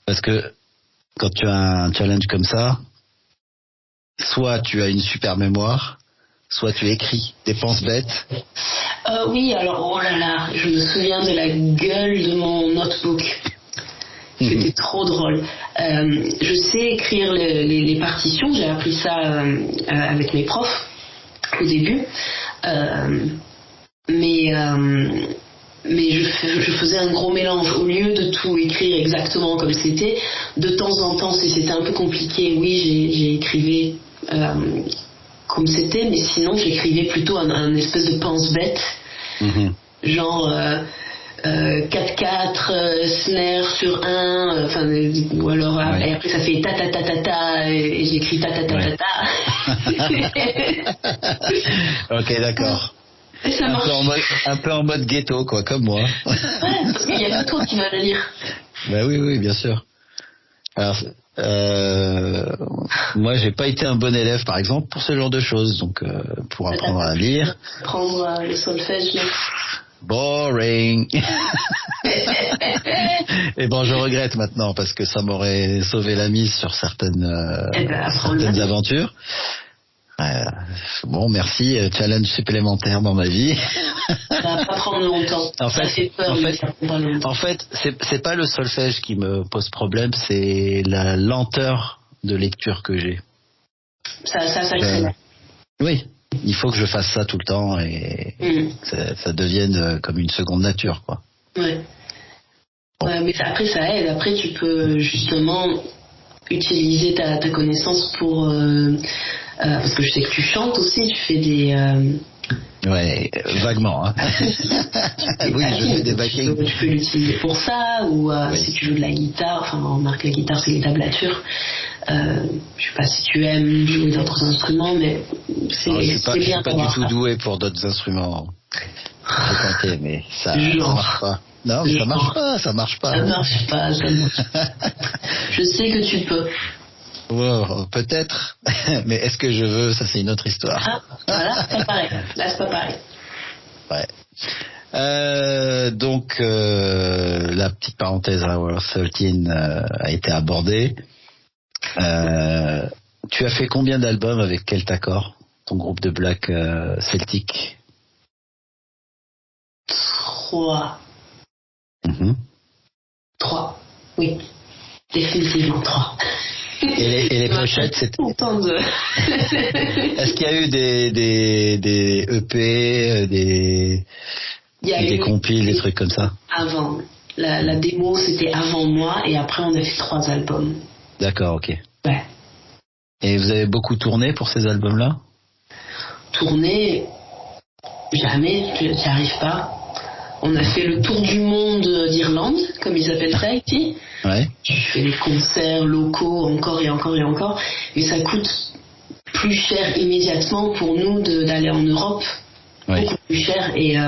Parce que quand tu as un challenge comme ça, soit tu as une super mémoire, soit tu écris des penses bêtes. Oui, alors, oh là là, je me souviens de la gueule de mon notebook. C'était trop drôle. Je sais écrire les partitions, j'ai appris ça avec mes profs au début. Mais je faisais un gros mélange. Au lieu de tout écrire exactement comme c'était, de temps en temps, si c'était un peu compliqué, oui, j'écrivais comme c'était, mais sinon j'écrivais plutôt un espèce de pense-bête. Genre 4-4 snare sur 1, ou alors et après ça fait ta ta ta ta ta, et j'écris ta ta ta ta ta. Ok, d'accord. Et ça marche. Un peu en mode ghetto, quoi, comme moi. Ouais, parce qu'il y a que toi qui vas le lire. Bah oui, bien sûr. Alors, moi, j'ai pas été un bon élève, par exemple, pour ce genre de choses, donc pour apprendre à lire. Prendre le solfège. Boring. Et bon, je regrette maintenant parce que ça m'aurait sauvé la mise sur certaines aventures. Bon, merci. Challenge supplémentaire dans ma vie. Ça va pas prendre longtemps. En fait, c'est pas le solfège qui me pose problème, c'est la lenteur de lecture que j'ai. Ça accélère. Oui. Il faut que je fasse ça tout le temps et ça devienne comme une seconde nature, quoi. Ouais. Ouais, mais après ça aide. Après tu peux justement utiliser ta connaissance pour parce que je sais que tu chantes aussi, tu fais des Ouais, vaguement. Hein. Oui, je fais des backings. Tu peux l'utiliser pour ça, ou Oui. si tu joues de la guitare. Enfin, on remarque la guitare, c'est les tablatures. Je sais pas si tu aimes jouer d'autres instruments, mais c'est Non, je bien suis pas du d'avoir tout ça. doué pour d'autres instruments. J'ai tenté, mais ça Genre. marche pas. Non, mais ça marche pas. Ça marche pas, ça marche pas. Je sais que tu peux. Wow, peut-être, mais est-ce que je veux? Ça, c'est une autre histoire. Ah, voilà, c'est pas pareil. Là, c'est pas pareil. Ouais. Donc, la petite parenthèse à World 13 a été abordée. Tu as fait combien d'albums avec Keltacor, ton groupe de black celtique? 3. Mhm. 3. Oui. Définitivement 3. Et les pochettes, c'était... Content de... Est-ce qu'il y a eu des EP, Il y a des eu compiles, des trucs comme ça? avant. La démo, c'était avant moi, et après, on a fait 3 albums. D'accord, ok. Ouais. Et vous avez beaucoup tourné pour ces albums-là? Tourner, jamais, j'y arrive pas. On a fait le tour du monde d'Irlande, comme ils appellent ça ici. Ouais. Je fais des concerts locaux encore et encore et encore. Et ça coûte plus cher immédiatement pour nous d'aller en Europe. Ouais. Beaucoup plus cher. Et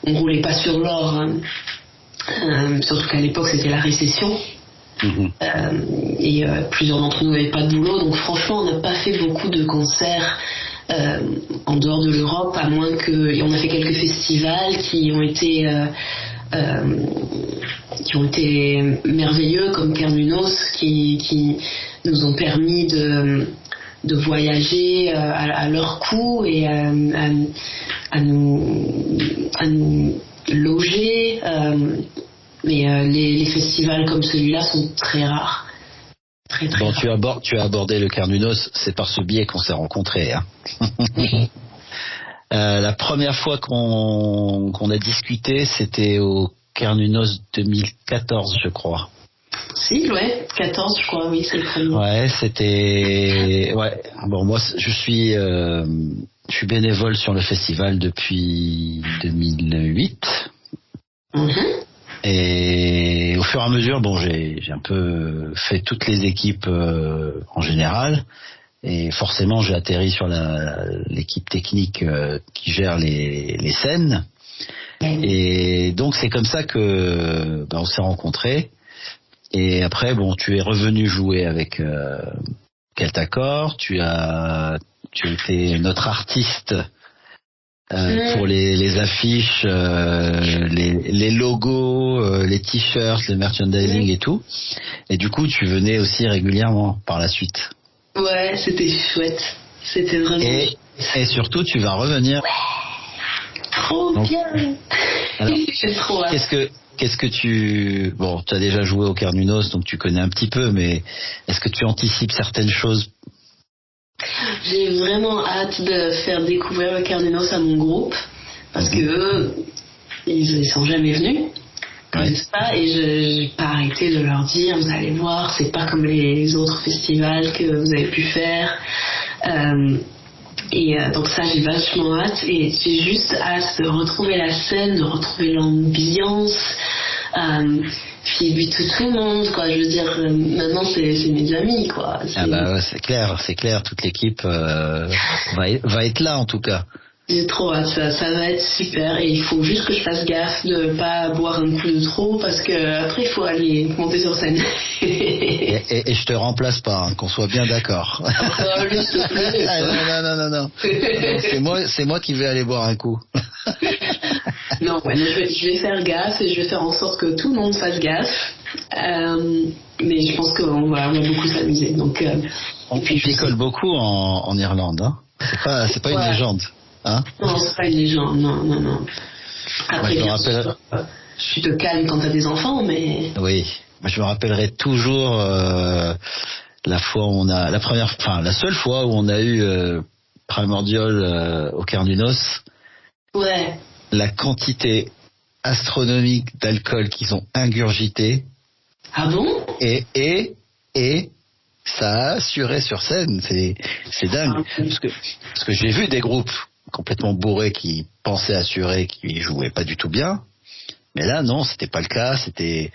on roulait pas sur l'or. Hein. Surtout qu'à l'époque, c'était la récession. Mhm. Et plusieurs d'entre nous n'avaient pas de boulot. Donc franchement, on n'a pas fait beaucoup de concerts en dehors de l'Europe, à moins que... Et on a fait quelques festivals qui ont été merveilleux, comme Kernunos, qui nous ont permis de voyager à leur coût et à nous loger. Mais les festivals comme celui-là sont très rares. Très, très Bon, rares. tu as abordé le Kernunos, c'est par ce biais qu'on s'est rencontrés. Hein. La première fois qu'on a discuté, c'était au Kernunos 2014, je crois. Si, ouais, 14, je crois, oui, c'est le premier. Ouais, c'était... Ouais, bon, moi, je suis bénévole sur le festival depuis 2008. Mhm. Et au fur et à mesure, bon, j'ai un peu fait toutes les équipes en général, et forcément, j'ai atterri sur l'équipe technique qui gère les scènes. Et donc, c'est comme ça que on s'est rencontrés. Et après, bon, tu es revenu jouer avec Keltacor. Tu as été notre artiste. Pour les affiches, les logos, les t-shirts, le merchandising et tout. Et du coup, tu venais aussi régulièrement par la suite. Ouais, c'était chouette. C'était vraiment Et surtout, tu vas revenir. trop Donc, bien. alors, J'ai trop hâte. Qu'est-ce que tu... Bon, tu as déjà joué au Kernunos, donc tu connais un petit peu, mais est-ce que tu anticipes certaines choses? J'ai vraiment hâte de faire découvrir le Kernunos à mon groupe, parce que eux, ils sont jamais venus, connaissent pas, et j'ai pas arrêté de leur dire, vous allez voir, c'est pas comme les autres festivals que vous avez pu faire. Donc ça, j'ai vachement hâte, et j'ai juste hâte de retrouver la scène, de retrouver l'ambiance, puis tout le monde, quoi. Je veux dire, maintenant c'est mes amis, quoi. Ah bah ouais, c'est clair, toute l'équipe va être là en tout cas. J'ai trop hâte, ça va être super, et il faut juste que je fasse gaffe de pas boire un coup de trop, parce que après il faut aller monter sur scène. Et je te remplace pas, hein, qu'on soit bien d'accord. S'il te plaît. Non. C'est moi qui vais aller boire un coup. Non, ouais, je vais faire gaffe, et je vais faire en sorte que tout le monde fasse gaffe. Mais je pense qu'on va beaucoup s'amuser. Donc, On picole beaucoup en Irlande, hein. C'est pas une légende. Hein? Non, c'est pas une légende, non. Après, Moi, tu te calmes quand t'as des enfants, mais... Oui, moi, je me rappellerai toujours la seule fois où on a eu Primordial au Kernunos. Ouais. La quantité astronomique d'alcool qu'ils ont ingurgité. Ah bon? Et ça a assuré sur scène, c'est dingue. Parce que j'ai vu des groupes complètement bourrés qui pensaient assurer, qui jouaient pas du tout bien. Mais là, non, c'était pas le cas, c'était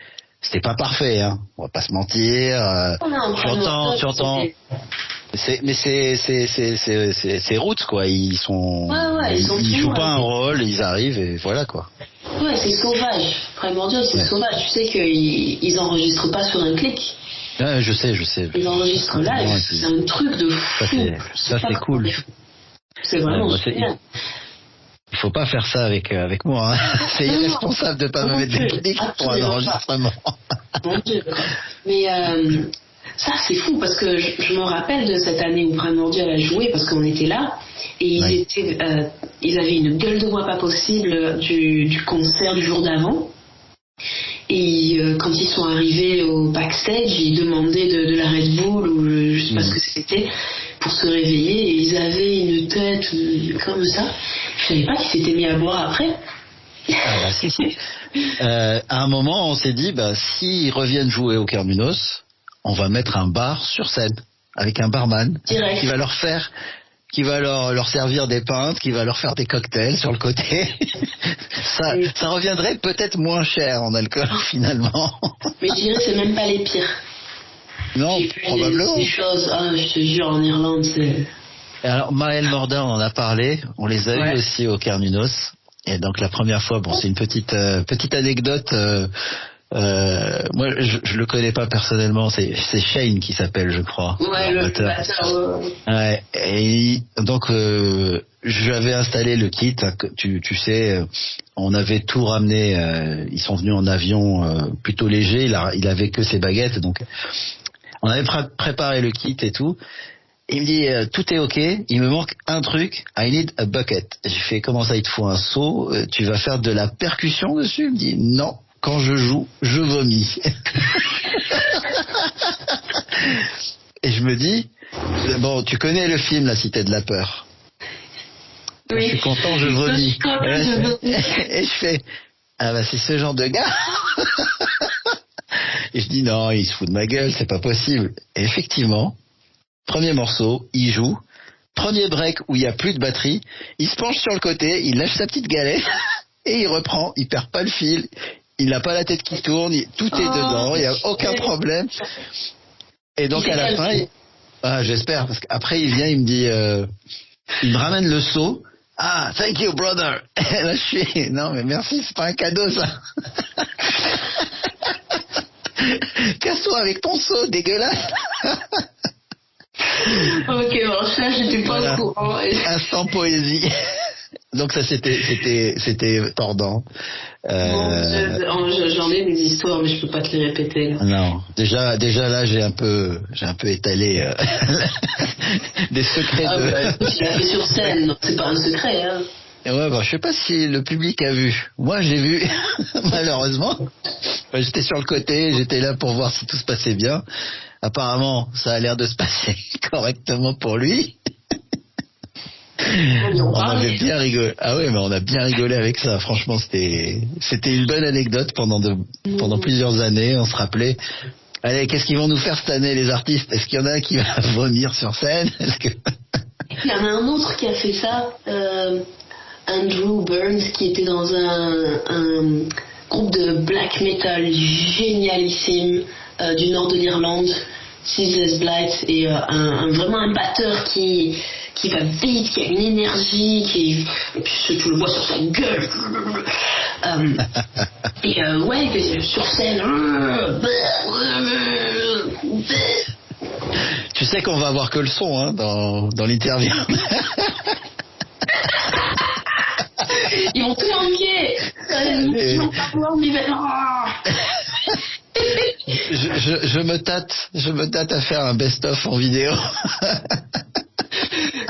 pas parfait, hein. On va pas se mentir. Tu entends. C'est roots, quoi. Ils jouent pas un rôle, ils arrivent et voilà, quoi. Ouais, c'est sauvage. Primordial, c'est sauvage. Tu sais qu'ils enregistrent pas sur un clic. Ouais, je sais. Ils enregistrent live. C'est un truc de fou. Ça, c'est cool. C'est vraiment super. Il faut pas faire ça avec moi. Hein. C'est irresponsable de pas me mettre des clics pour un enregistrement. Mon Dieu. Mais ça, c'est fou parce que je me rappelle de cette année où Primordial a joué parce qu'on était là et ils avaient une gueule de bois pas possible du concert du jour d'avant. Et quand ils sont arrivés au backstage, ils demandaient de la Red Bull ou je sais pas ce que c'était pour se réveiller et ils avaient une tête comme ça. Je savais pas qu'ils s'étaient mis à boire après. Si. À un moment, on s'est dit, s'ils reviennent jouer au Kermunos, on va mettre un bar sur scène avec un barman Direct. qui va leur servir des pintes, qui va leur faire des cocktails sur le côté. ça reviendrait peut-être moins cher en alcool finalement. Mais je dirais c'est même pas les pires. Non, probablement. Des choses, je te jure, en Irlande, c'est... Alors, Maël Mordor, on en a parlé. On les a eus aussi au Kermunos. Et donc, la première fois, c'est une petite anecdote. Moi, je le connais pas personnellement. C'est Shane qui s'appelle, je crois. Ouais, le batteur. Ouais. Et donc, je avais installé le kit. Tu sais, on avait tout ramené. Ils sont venus en avion plutôt léger. Il avait que ses baguettes, donc on avait préparé le kit et tout. Il me dit tout est ok, il me manque un truc, I need a bucket. J'ai fait comment ça, il te faut un seau, tu vas faire de la percussion dessus? Il me dit non, quand je joue, je vomis. Et je me dis bon, tu connais le film La Cité de la Peur? Oui. Je suis content, je vomis. Et je fais c'est ce genre de gars. Et je dis non, il se fout de ma gueule, c'est pas possible. Et effectivement, premier morceau, il joue. Premier break où il y a plus de batterie, il se penche sur le côté, il lâche sa petite galette et il reprend, il perd pas le fil, il n'a pas la tête qui tourne, tout est dedans, il y a aucun problème. Et donc à la fin, j'espère, parce qu'après il vient, il me dit, il me ramène le seau. Ah, thank you brother. Et là je suis, non mais merci, c'est pas un cadeau ça. Casse-toi avec ton seau, dégueulasse. Ok, bon, ça, j'étais pas au courant. Instant poésie. Donc ça, c'était tordant. J'en ai des histoires, mais je peux pas te les répéter. Là. Non, déjà là, j'ai un peu étalé des secrets Tu l'as fait sur scène, donc c'est pas un secret, hein. Ouais, je sais pas si le public a vu. Moi, j'ai vu, malheureusement. J'étais sur le côté, j'étais là pour voir si tout se passait bien. Apparemment, ça a l'air de se passer correctement pour lui. On avait bien rigolé. Ah ouais, mais on a bien rigolé avec ça. Franchement, c'était une bonne anecdote pendant plusieurs années. On se rappelait. Allez, qu'est-ce qu'ils vont nous faire cette année, les artistes? Est-ce qu'il y en a un qui va vomir sur scène? Il y en a un autre qui a fait ça. Andrew Burns, qui était dans un groupe de black metal génialissime du nord de l'Irlande, Ceaseless Blight, et vraiment un batteur qui va vite, qui a une énergie, et puis tu le vois sur sa gueule. Et sur scène. Tu sais qu'on va avoir que le son, hein, dans l'interview. Ils vont tout enlever. Ils vont pas pouvoir je me tâte à faire un best-of en vidéo.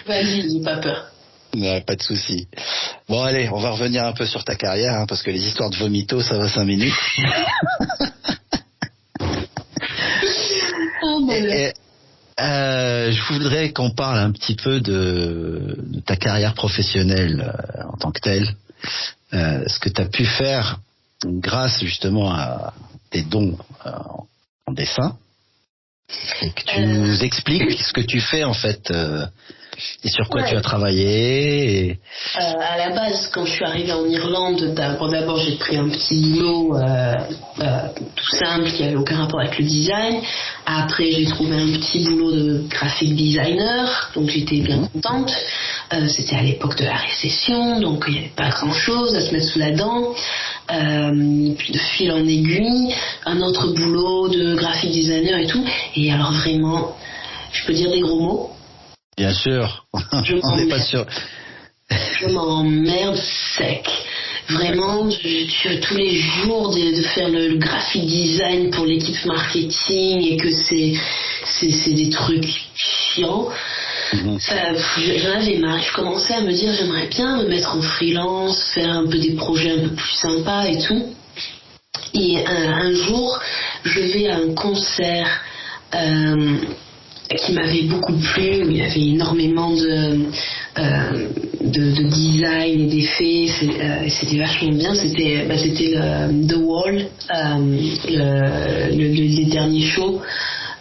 Vas-y, j'ai pas peur. Non, pas de souci. Bon, allez, on va revenir un peu sur ta carrière, hein, parce que les histoires de vomito, ça va 5 minutes. Je voudrais qu'on parle un petit peu de ta carrière professionnelle en tant que telle. Ce que tu as pu faire grâce justement à tes dons en dessin. et que tu nous expliques ce que tu fais en fait et sur quoi tu as travaillé. À la base, quand je suis arrivée en Irlande, d'abord j'ai pris un petit boulot tout simple qui avait aucun rapport avec le design. Après, j'ai trouvé un petit boulot de graphic designer, donc j'étais bien contente. C'était à l'époque de la récession, donc il n'y avait pas grand-chose à se mettre sous la dent. Puis de fil en aiguille, un autre boulot de graphic designer et tout. Et alors vraiment, je peux dire des gros mots? Bien sûr, on n'est pas sûr. Je m'emmerde sec. Vraiment, tous les jours de faire le graphic design pour l'équipe marketing et que c'est des trucs chiants. J'en avais marre. Je commençais à me dire j'aimerais bien me mettre en freelance, faire un peu des projets un peu plus sympas et tout. Et un jour, je vais à un concert qui m'avait beaucoup plu, où il y avait énormément de design et d'effets, c'était vachement bien. C'était The Wall, les derniers shows.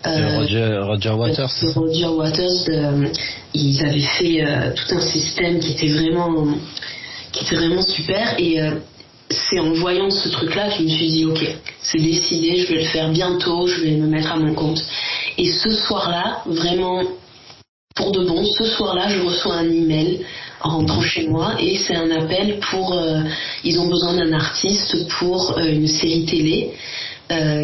Roger Waters. Roger Waters, ils avaient fait tout un système qui était vraiment super. Et c'est en voyant ce truc-là que je me suis dit ok, c'est décidé, je vais le faire bientôt, je vais me mettre à mon compte. Et ce soir-là, vraiment pour de bon, ce soir-là, je reçois un email en rentrant chez moi et c'est un appel pour ils ont besoin d'un artiste pour une série télé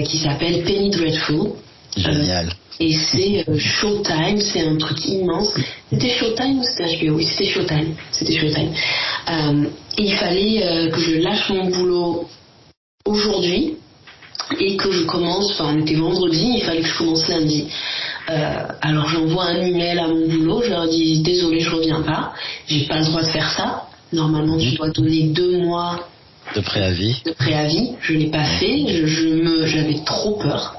qui s'appelle Penny Dreadful. Génial. Et c'est Showtime, c'est un truc immense. C'était Showtime ou c'était HBO? Oui, c'était Showtime. Et il fallait que je lâche mon boulot aujourd'hui et que je commence, enfin on était vendredi, il fallait que je commence lundi. Alors j'envoie un email à mon boulot, je leur dis désolé, je reviens pas, j'ai pas le droit de faire ça. Normalement je dois donner 2 mois de préavis. Je l'ai pas fait, j'avais trop peur.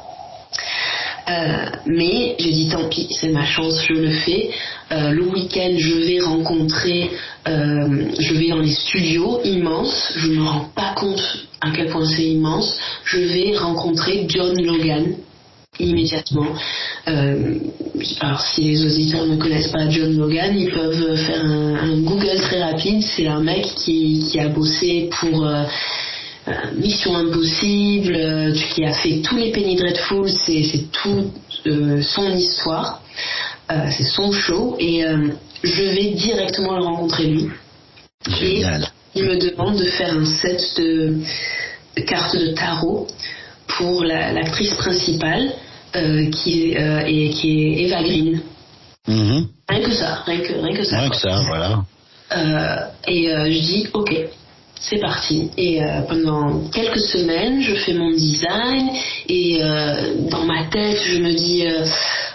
Mais j'ai dit tant pis, c'est ma chance, je le fais. Le week-end, je vais dans les studios immenses. Je me rends pas compte à quel point c'est immense. Je vais rencontrer John Logan immédiatement. Alors si les auditeurs ne connaissent pas John Logan, ils peuvent faire un Google très rapide. C'est un mec qui a bossé pour Mission Impossible, qui a fait tous les Penny Dreadful, c'est tout son histoire, c'est son show, et je vais directement le rencontrer lui. Génial. Et il me demande de faire un set de cartes de tarot pour l'actrice principale qui est Eva Green. Rien que ça. Rien que ça, voilà. Et je dis ok. C'est parti. Et pendant quelques semaines, je fais mon design et dans ma tête, je me dis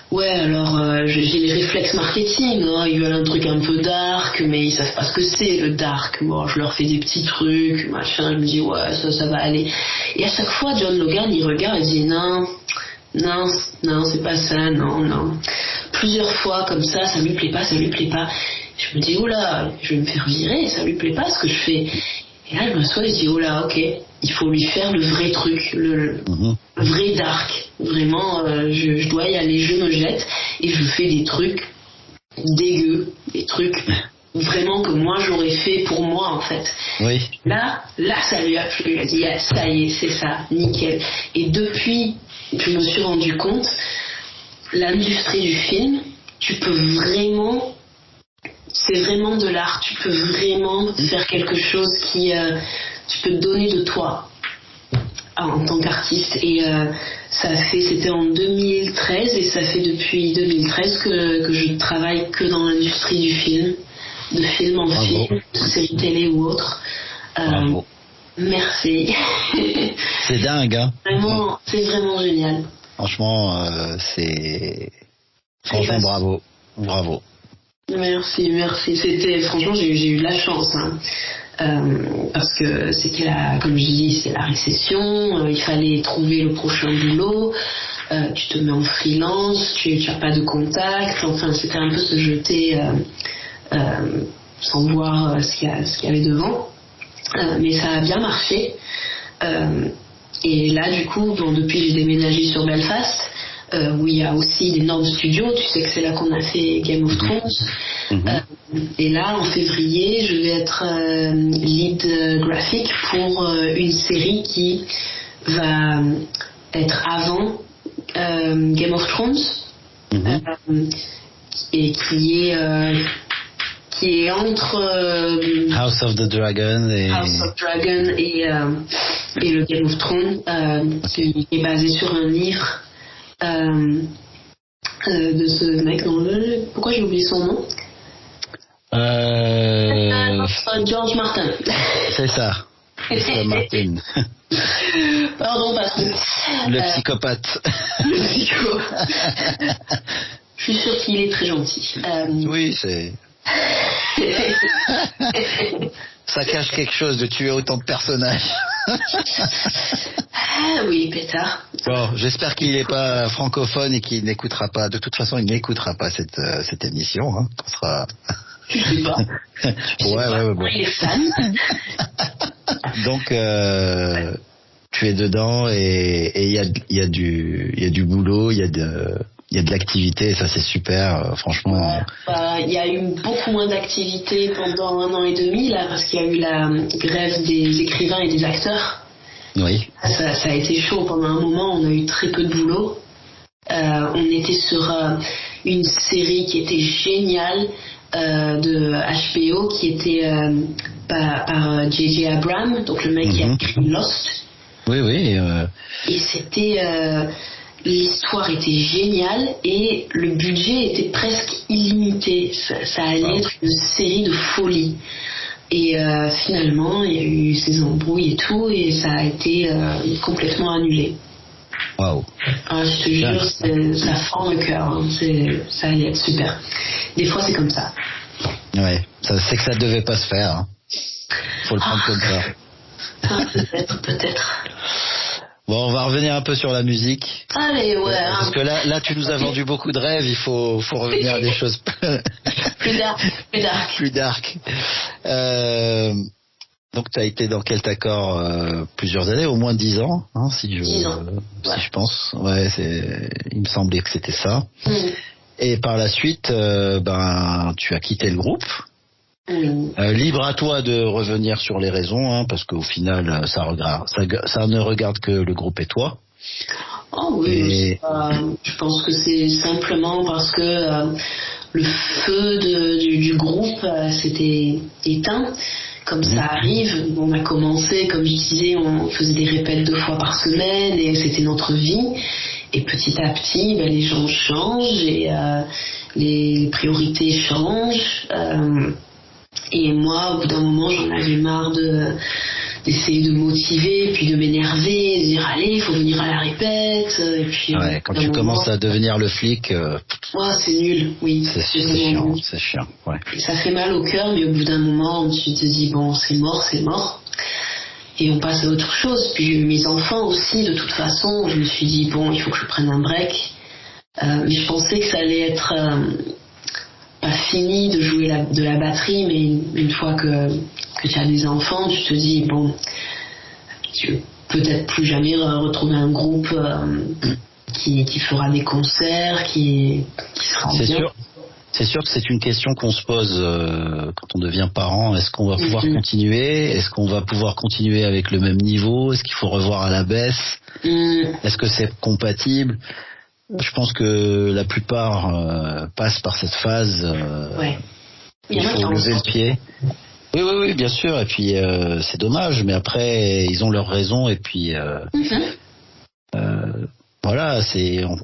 ouais, alors j'ai les réflexes marketing, hein, ils veulent un truc un peu dark, mais ils savent pas ce que c'est le dark. Bon, je leur fais des petits trucs, machin, je me dis ouais, ça va aller. Et à chaque fois, John Logan, il regarde et dit non, c'est pas ça, non. Plusieurs fois comme ça lui plaît pas. Je me dis oula, je vais me faire virer, ça lui plaît pas ce que je fais. Et là, je m'assois et je dis, oh là, ok, il faut lui faire le vrai truc, le vrai dark. Vraiment, je dois y aller, je me jette et je fais des trucs dégueux, des trucs vraiment que moi j'aurais fait pour moi en fait. Oui. Là, ça lui a plu. Il a dit, ah, ça y est, c'est ça, nickel. Et depuis, je me suis rendu compte, l'industrie du film, tu peux vraiment... C'est vraiment de l'art, tu peux vraiment faire quelque chose qui... tu peux donner de toi en tant qu'artiste. Et c'était en 2013 et ça fait depuis 2013 que je travaille que dans l'industrie du film, de film en film, de séries télé ou autre. Merci. C'est dingue, hein. Vraiment, c'est vraiment génial. Franchement, Franchement, bravo. Merci. Franchement, j'ai eu de la chance, hein. Parce que c'était comme je dis, c'est la récession, il fallait trouver le prochain boulot, tu te mets en freelance, tu n'as pas de contact, enfin c'était un peu se jeter sans voir ce qu'il y avait devant, mais ça a bien marché. Et là du coup, depuis j'ai déménagé sur Belfast, où il y a aussi d'énormes studios. Tu sais que c'est là qu'on a fait Game of Thrones. Et là, en février, je vais être lead graphique pour une série qui va être avant Game of Thrones et qui est entre House of Dragon et le Game of Thrones, qui est basé sur un livre de ce mec. Pourquoi j'ai oublié son nom? George Martin. C'est ça. George Martin. Pardon, patron. Le psychopathe. Le psycho. Je suis sûre qu'il est très gentil. Oui, c'est... Ça cache quelque chose de tuer autant de personnages. Ah oui, pétard. Bon, j'espère qu'il n'est pas francophone et qu'il n'écoutera pas. De toute façon, il n'écoutera pas cette émission. Hein. On sera... Je sais pas. Ouais, bon. Il est fan. Donc, tu es dedans et il y a du boulot, il y a de l'activité, et ça c'est super, franchement. Il y a eu beaucoup moins d'activité pendant 1 an et demi là, parce qu'il y a eu la grève des écrivains et des acteurs. Oui. Ça a été chaud pendant un moment, on a eu très peu de boulot. On était sur une série qui était géniale de HBO, qui était par J.J. Abrams, donc le mec qui a écrit Lost. Oui. Et c'était... l'histoire était géniale et le budget était presque illimité. Ça allait être une série de folie. Et finalement, il y a eu ces embrouilles et tout, et ça a été complètement annulé. Waouh. Je te jure, ça fend le cœur. Hein. Ça allait être super. Des fois, c'est comme ça. Ouais, c'est que ça devait pas se faire. Hein. Faut le prendre comme ça. Peut-être. Bon, on va revenir un peu sur la musique. Allez, ouais. Parce que là, tu nous as vendu beaucoup de rêves. Il faut revenir à des choses plus dark. Donc, tu as été dans Keltacor plusieurs années, au moins 10 ans, hein, 10 ans. Si je pense. Ouais, il me semblait que c'était ça. Et par la suite, tu as quitté le groupe. Libre à toi de revenir sur les raisons, hein, parce qu'au final, ça ne regarde que le groupe et toi. Oh oui, je pense que c'est simplement parce que le feu du groupe s'était éteint. Comme ça arrive, on a commencé, comme je disais, on faisait des répètes 2 fois par semaine et c'était notre vie. Et petit à petit, les gens changent et les priorités changent. Et moi, au bout d'un moment, j'en avais marre d'essayer de motiver, puis de m'énerver, de dire allez, il faut venir à la répète. Et puis, quand tu commences à devenir le flic, c'est nul, oui. C'est chiant, ouais. Et ça fait mal au cœur, mais au bout d'un moment, tu te dis bon, c'est mort. Et on passe à autre chose. Puis j'ai eu mes enfants aussi, de toute façon, je me suis dit bon, il faut que je prenne un break. Mais je pensais que ça allait être pas fini de jouer de la batterie, mais une fois que tu as des enfants, tu te dis bon, tu veux peut-être plus jamais retrouver un groupe qui fera des concerts, qui sera bien. C'est sûr que c'est une question qu'on se pose quand on devient parent. Est-ce qu'on va pouvoir continuer? Est-ce qu'on va pouvoir continuer avec le même niveau? Est-ce qu'il faut revoir à la baisse? Est-ce que c'est compatible? Je pense que la plupart passent par cette phase. Il faut lever le pied. Oui, bien sûr. Et puis c'est dommage, mais après ils ont leurs raisons. Et puis voilà,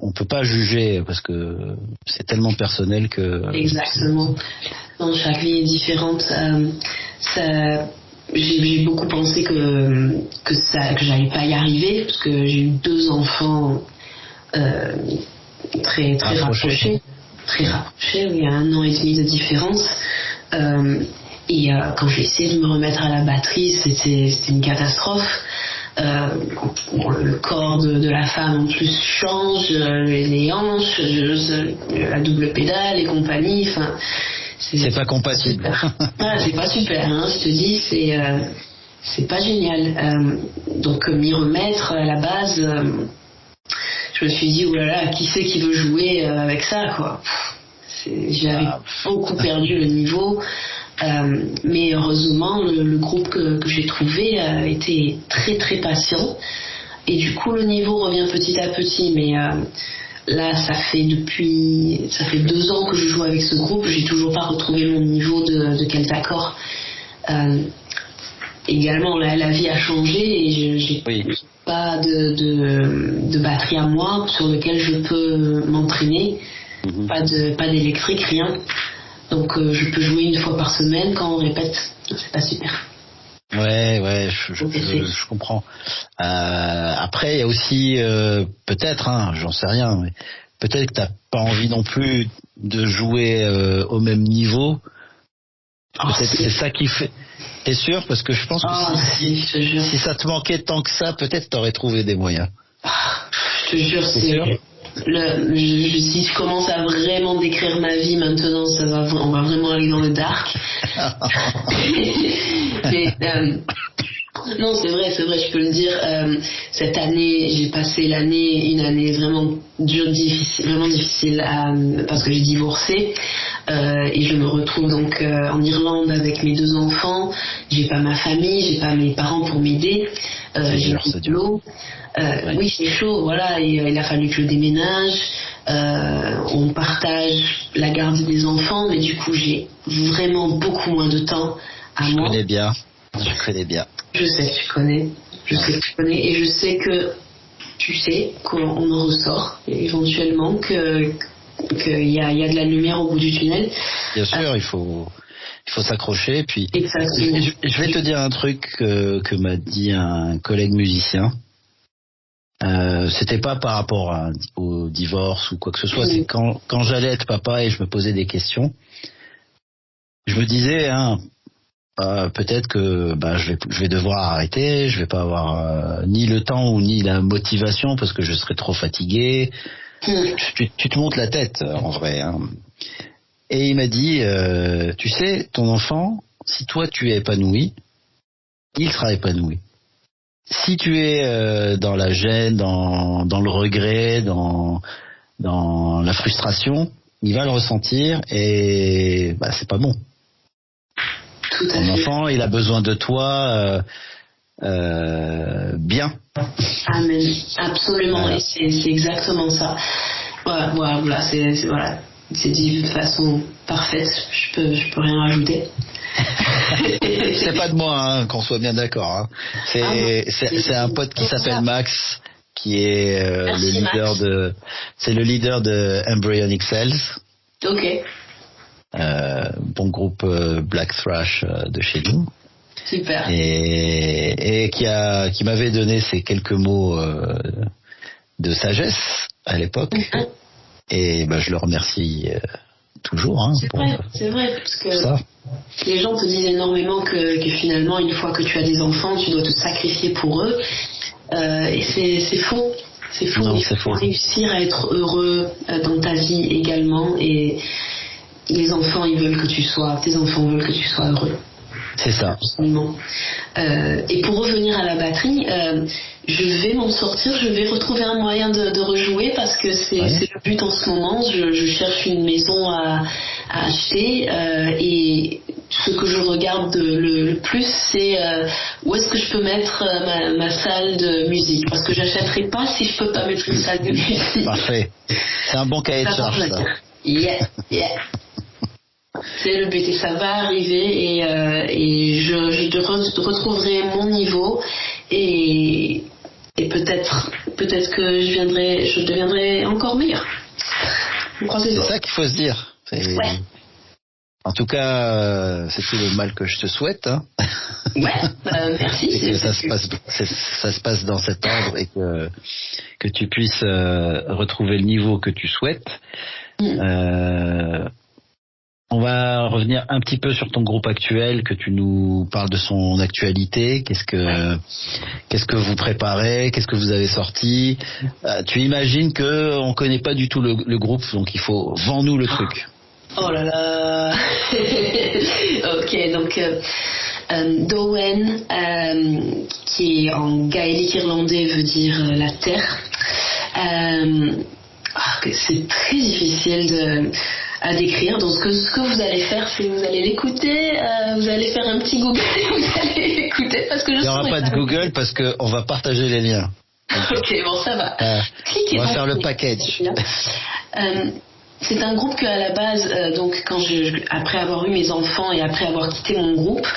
on peut pas juger parce que c'est tellement personnel que. Exactement. Non, chaque vie est différente. J'ai beaucoup pensé que j'allais pas y arriver parce que j'ai eu 2 enfants. Très rapprochés, il y a 1 an et demi de différence. Et quand j'ai essayé de me remettre à la batterie, c'était une catastrophe. Le corps de la femme en plus change, les hanches, la double pédale et compagnie. Enfin, c'est pas compatible. C'est pas super. Hein, je te dis, c'est pas génial. Donc m'y remettre à la base. je me suis dit, oh là là, qui c'est qui veut jouer avec ça, quoi. J'avais beaucoup perdu le niveau. Mais heureusement, le groupe que j'ai trouvé était très très patient. Et du coup, le niveau revient petit à petit. Mais là, ça fait 2 ans que je joue avec ce groupe. J'ai toujours pas retrouvé mon niveau de Keltacor. Également, la vie a changé et j'ai pas de batterie à moi sur lequel je peux m'entraîner. Pas d'électrique, rien. Donc je peux jouer une fois par semaine quand on répète. C'est pas super. Ouais, je comprends. Après, il y a aussi peut-être, j'en sais rien, mais peut-être que t'as pas envie non plus de jouer au même niveau. Peut-être que c'est ça qui fait. T'es sûr? Parce que je pense que si ça te manquait tant que ça, peut-être t'aurais trouvé des moyens. Je te jure, c'est sûr. Si je commence à vraiment décrire ma vie maintenant, on va vraiment aller dans le dark. Mais, non, c'est vrai, je peux le dire. Cette année, j'ai passé une année vraiment difficile parce que j'ai divorcé et je me retrouve donc en Irlande avec mes 2 enfants. J'ai pas ma famille, j'ai pas mes parents pour m'aider. J'ai plus de l'eau. Oui, c'est chaud, voilà, et il a fallu que je déménage. On partage la garde des enfants, mais du coup, j'ai vraiment beaucoup moins de temps à moi. Je connais bien. Je sais que tu connais. Et je sais que tu sais qu'on en ressort éventuellement, qu'il y a de la lumière au bout du tunnel. Bien sûr, il faut s'accrocher. Puis, exactement. Je vais te dire un truc que m'a dit un collègue musicien. C'était pas par rapport au divorce ou quoi que ce soit. C'est quand j'allais être papa et je me posais des questions, je me disais peut-être que je vais devoir arrêter, je vais pas avoir ni le temps ou ni la motivation parce que je serai trop fatigué. Tu te montes la tête en vrai. Et il m'a dit tu sais, ton enfant, si toi tu es épanoui, il sera épanoui. Si tu es dans la gêne, dans le regret, dans la frustration, il va le ressentir et c'est pas bon. Ton enfant, il a besoin de toi bien. Amen. Absolument. Voilà. Et c'est exactement ça. Voilà, c'est dit de façon parfaite. Je peux rien rajouter. C'est pas de moi, qu'on soit bien d'accord. C'est un pote qui s'appelle Max, qui est le leader de Embryonic Cells. Ok. Bon groupe Black Thrash de chez nous. Super. Et qui m'avait donné ces quelques mots de sagesse à l'époque. Et je le remercie toujours. C'est vrai, parce que les gens te disent énormément que finalement, une fois que tu as des enfants, tu dois te sacrifier pour eux. Et c'est faux. C'est faux. Non, il faut réussir à être heureux dans ta vie également. Et les enfants, tes enfants veulent que tu sois heureux. C'est ça. Absolument. Et pour revenir à la batterie, je vais m'en sortir, je vais retrouver un moyen de rejouer parce que c'est le but en ce moment. Je cherche une maison à acheter et ce que je regarde le plus, c'est où est-ce que je peux mettre ma salle de musique, parce que j'achèterai pas si je peux pas mettre une salle de musique. Parfait. C'est un bon cahier de charge, ça. Yeah. C'est le but et ça va arriver et je retrouverai mon niveau et peut-être que je deviendrai encore meilleur. C'est ça qu'il faut se dire. Ouais. En tout cas, c'est tout le mal que je te souhaite. Merci. Et que ça se passe dans cet ordre et que tu puisses retrouver le niveau que tu souhaites. On va revenir un petit peu sur ton groupe actuel, que tu nous parles de son actualité. Qu'est-ce que vous préparez? Qu'est-ce que vous avez sorti? Tu imagines que on connaît pas du tout le groupe, donc il faut vends-nous le truc. Oh là là. Ok, donc Dowen, qui est en gaélique irlandais, veut dire la terre. C'est très difficile à décrire. Donc ce que vous allez faire, c'est vous allez l'écouter, vous allez faire un petit Google et vous allez l'écouter parce que il n'y aura pas de Google parce qu'on va partager les liens. Ok, bon, ça va. On va faire le package. C'est un groupe que à la base, donc après avoir eu mes enfants et après avoir quitté mon groupe,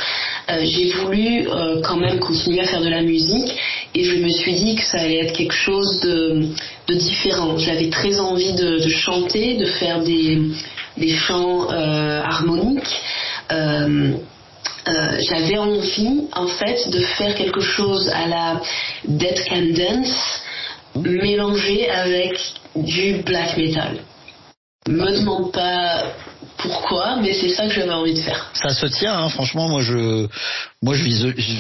j'ai voulu quand même continuer à faire de la musique et je me suis dit que ça allait être quelque chose de différent. J'avais très envie de chanter, de faire des chants harmoniques. J'avais envie en fait de faire quelque chose à la Dead Can Dance mélangé avec du black metal. Me demande pas pourquoi, mais c'est ça que j'avais envie de faire. Ça se tient, hein, franchement. Moi, je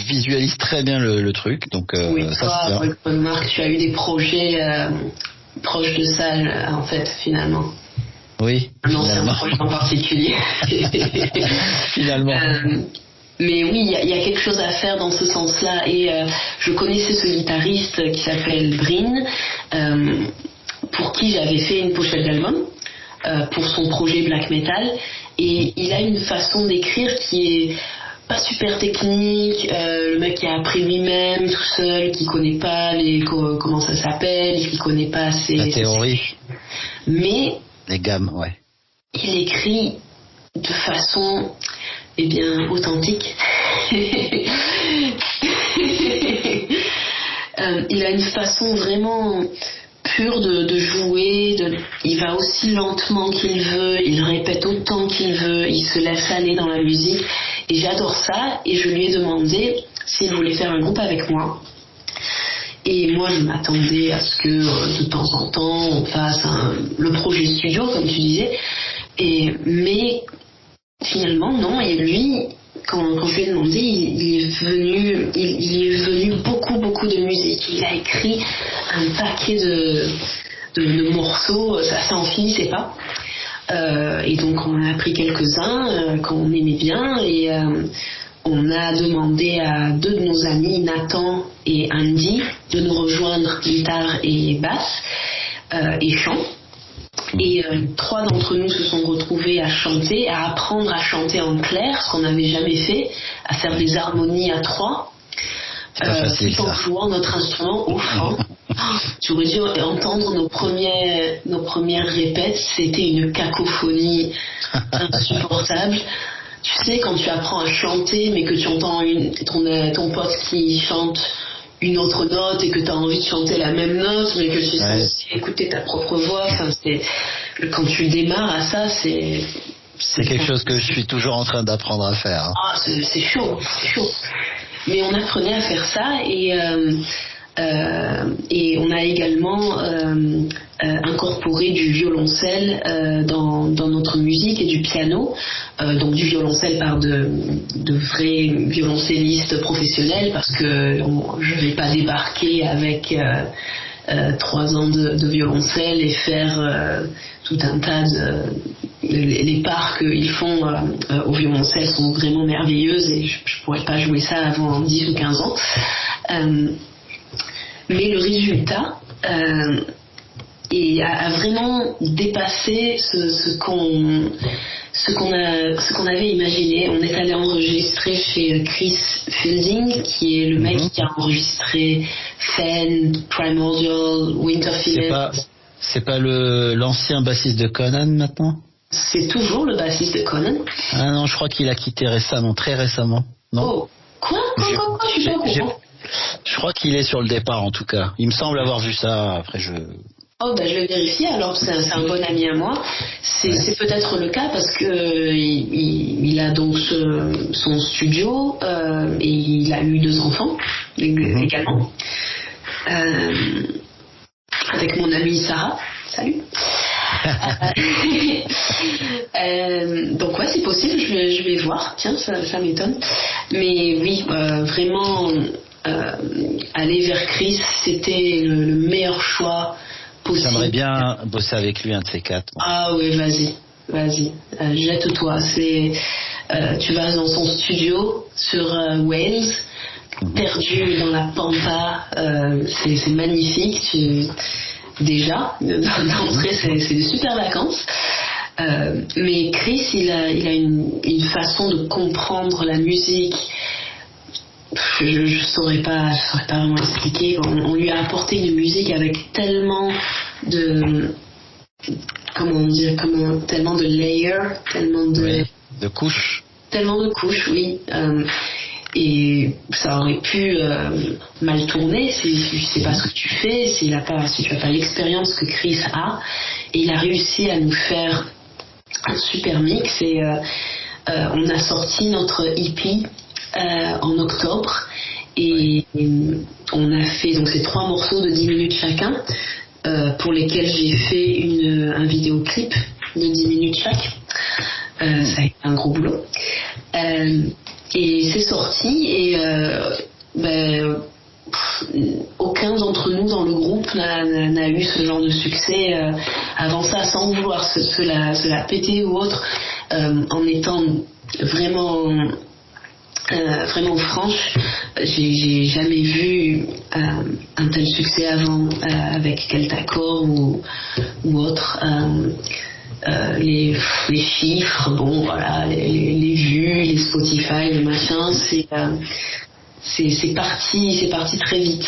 visualise très bien le truc, donc oui, ça toi, se tient. Marc, tu as eu des projets proches de ça, en fait, finalement. Oui. Non, c'est un projet en particulier. Finalement. Mais oui, il y a quelque chose à faire dans ce sens-là. Et je connaissais ce guitariste qui s'appelle Brin, pour qui j'avais fait une pochette d'album. Pour son projet black metal, et il a une façon d'écrire qui est pas super technique. Le mec qui a appris lui-même tout seul, qui connaît pas comment ça s'appelle, qui connaît pas la théorie, mais les gammes, ouais. Il écrit de façon authentique. Il a une façon vraiment pur de jouer, il va aussi lentement qu'il veut, il répète autant qu'il veut, il se laisse aller dans la musique et j'adore ça. Et je lui ai demandé s'il voulait faire un groupe avec moi. Et moi je m'attendais à ce que de temps en temps on fasse le projet studio comme tu disais, mais finalement non. Et lui, quand je lui ai demandé, il est venu beaucoup de musique. Il a écrit un paquet de morceaux, ça en finissait pas. Et donc on en a pris quelques-uns qu'on aimait bien, et on a demandé à deux de nos amis, Nathan et Andy, de nous rejoindre guitare et basse et chant. Et trois d'entre nous se sont retrouvés à chanter, à apprendre à chanter en clair, ce qu'on n'avait jamais fait, à faire des harmonies à trois, tout en jouant notre instrument au chant. Tu aurais dû entendre nos premières répètes, c'était une cacophonie insupportable. Tu sais, quand tu apprends à chanter, mais que tu entends ton pote qui chante une autre note et que tu as envie de chanter la même note, mais que tu sais aussi écouter ta propre voix. Enfin, quand tu démarres à ça, c'est quelque chose que je suis toujours en train d'apprendre à faire. Hein. Ah, c'est chaud. Mais on apprenait à faire ça, et on a également incorporé du violoncelle dans notre musique et du piano, donc du violoncelle par de vrais violoncellistes professionnels, parce que je vais pas débarquer avec 3 ans de violoncelle et faire tout un tas les parts qu'ils font au violoncelle sont vraiment merveilleuses, et je pourrais pas jouer ça avant 10 ou 15 ans. Mais le résultat a vraiment dépassé ce qu'on avait imaginé. On est allé enregistrer chez Chris Fielding, qui est le mec qui a enregistré Fen, Primordial, Winterfield. C'est pas l'ancien bassiste de Conan maintenant? C'est toujours le bassiste de Conan. Ah non, je crois qu'il a quitté très récemment. Non. Oh, quoi? Je suis pas au courant. Je crois qu'il est sur le départ en tout cas. Il me semble avoir vu ça. Après Oh je vais vérifier. Alors c'est un bon ami à moi. C'est peut-être le cas parce que il a donc son studio et il a eu 2 enfants également avec mon amie Sarah. Salut. Donc ouais, c'est possible. Je vais voir. Tiens, ça m'étonne. Mais oui, vraiment. Aller vers Chris, c'était le meilleur choix possible. J'aimerais bien bosser avec lui un de ces 4. Bon. Ah oui, vas-y, jette-toi. Tu vas dans son studio sur Wales, perdu dans la pampa. C'est magnifique. déjà. D'entrée, c'est des super vacances. Mais Chris, il a une façon de comprendre la musique. Je saurais pas vraiment expliquer. On lui a apporté une musique avec tellement de tellement de layers, de couches. Tellement de couches, oui. Et ça aurait pu mal tourner si tu sais pas ce que tu fais, si tu as pas l'expérience que Chris a. Et il a réussi à nous faire un super mix. Et on a sorti notre EP en octobre. Et on a fait donc ces 3 morceaux de 10 minutes chacun, pour lesquels j'ai fait un vidéoclip de 10 minutes chaque. Ça a été un gros boulot. Et c'est sorti et aucun d'entre nous dans le groupe n'a eu ce genre de succès avant ça, sans vouloir se la péter ou autre, en étant vraiment franche. J'ai jamais vu un tel succès avant avec Keltacor ou autre. Les chiffres, bon voilà, les vues, les Spotify, les machins, c'est parti très vite.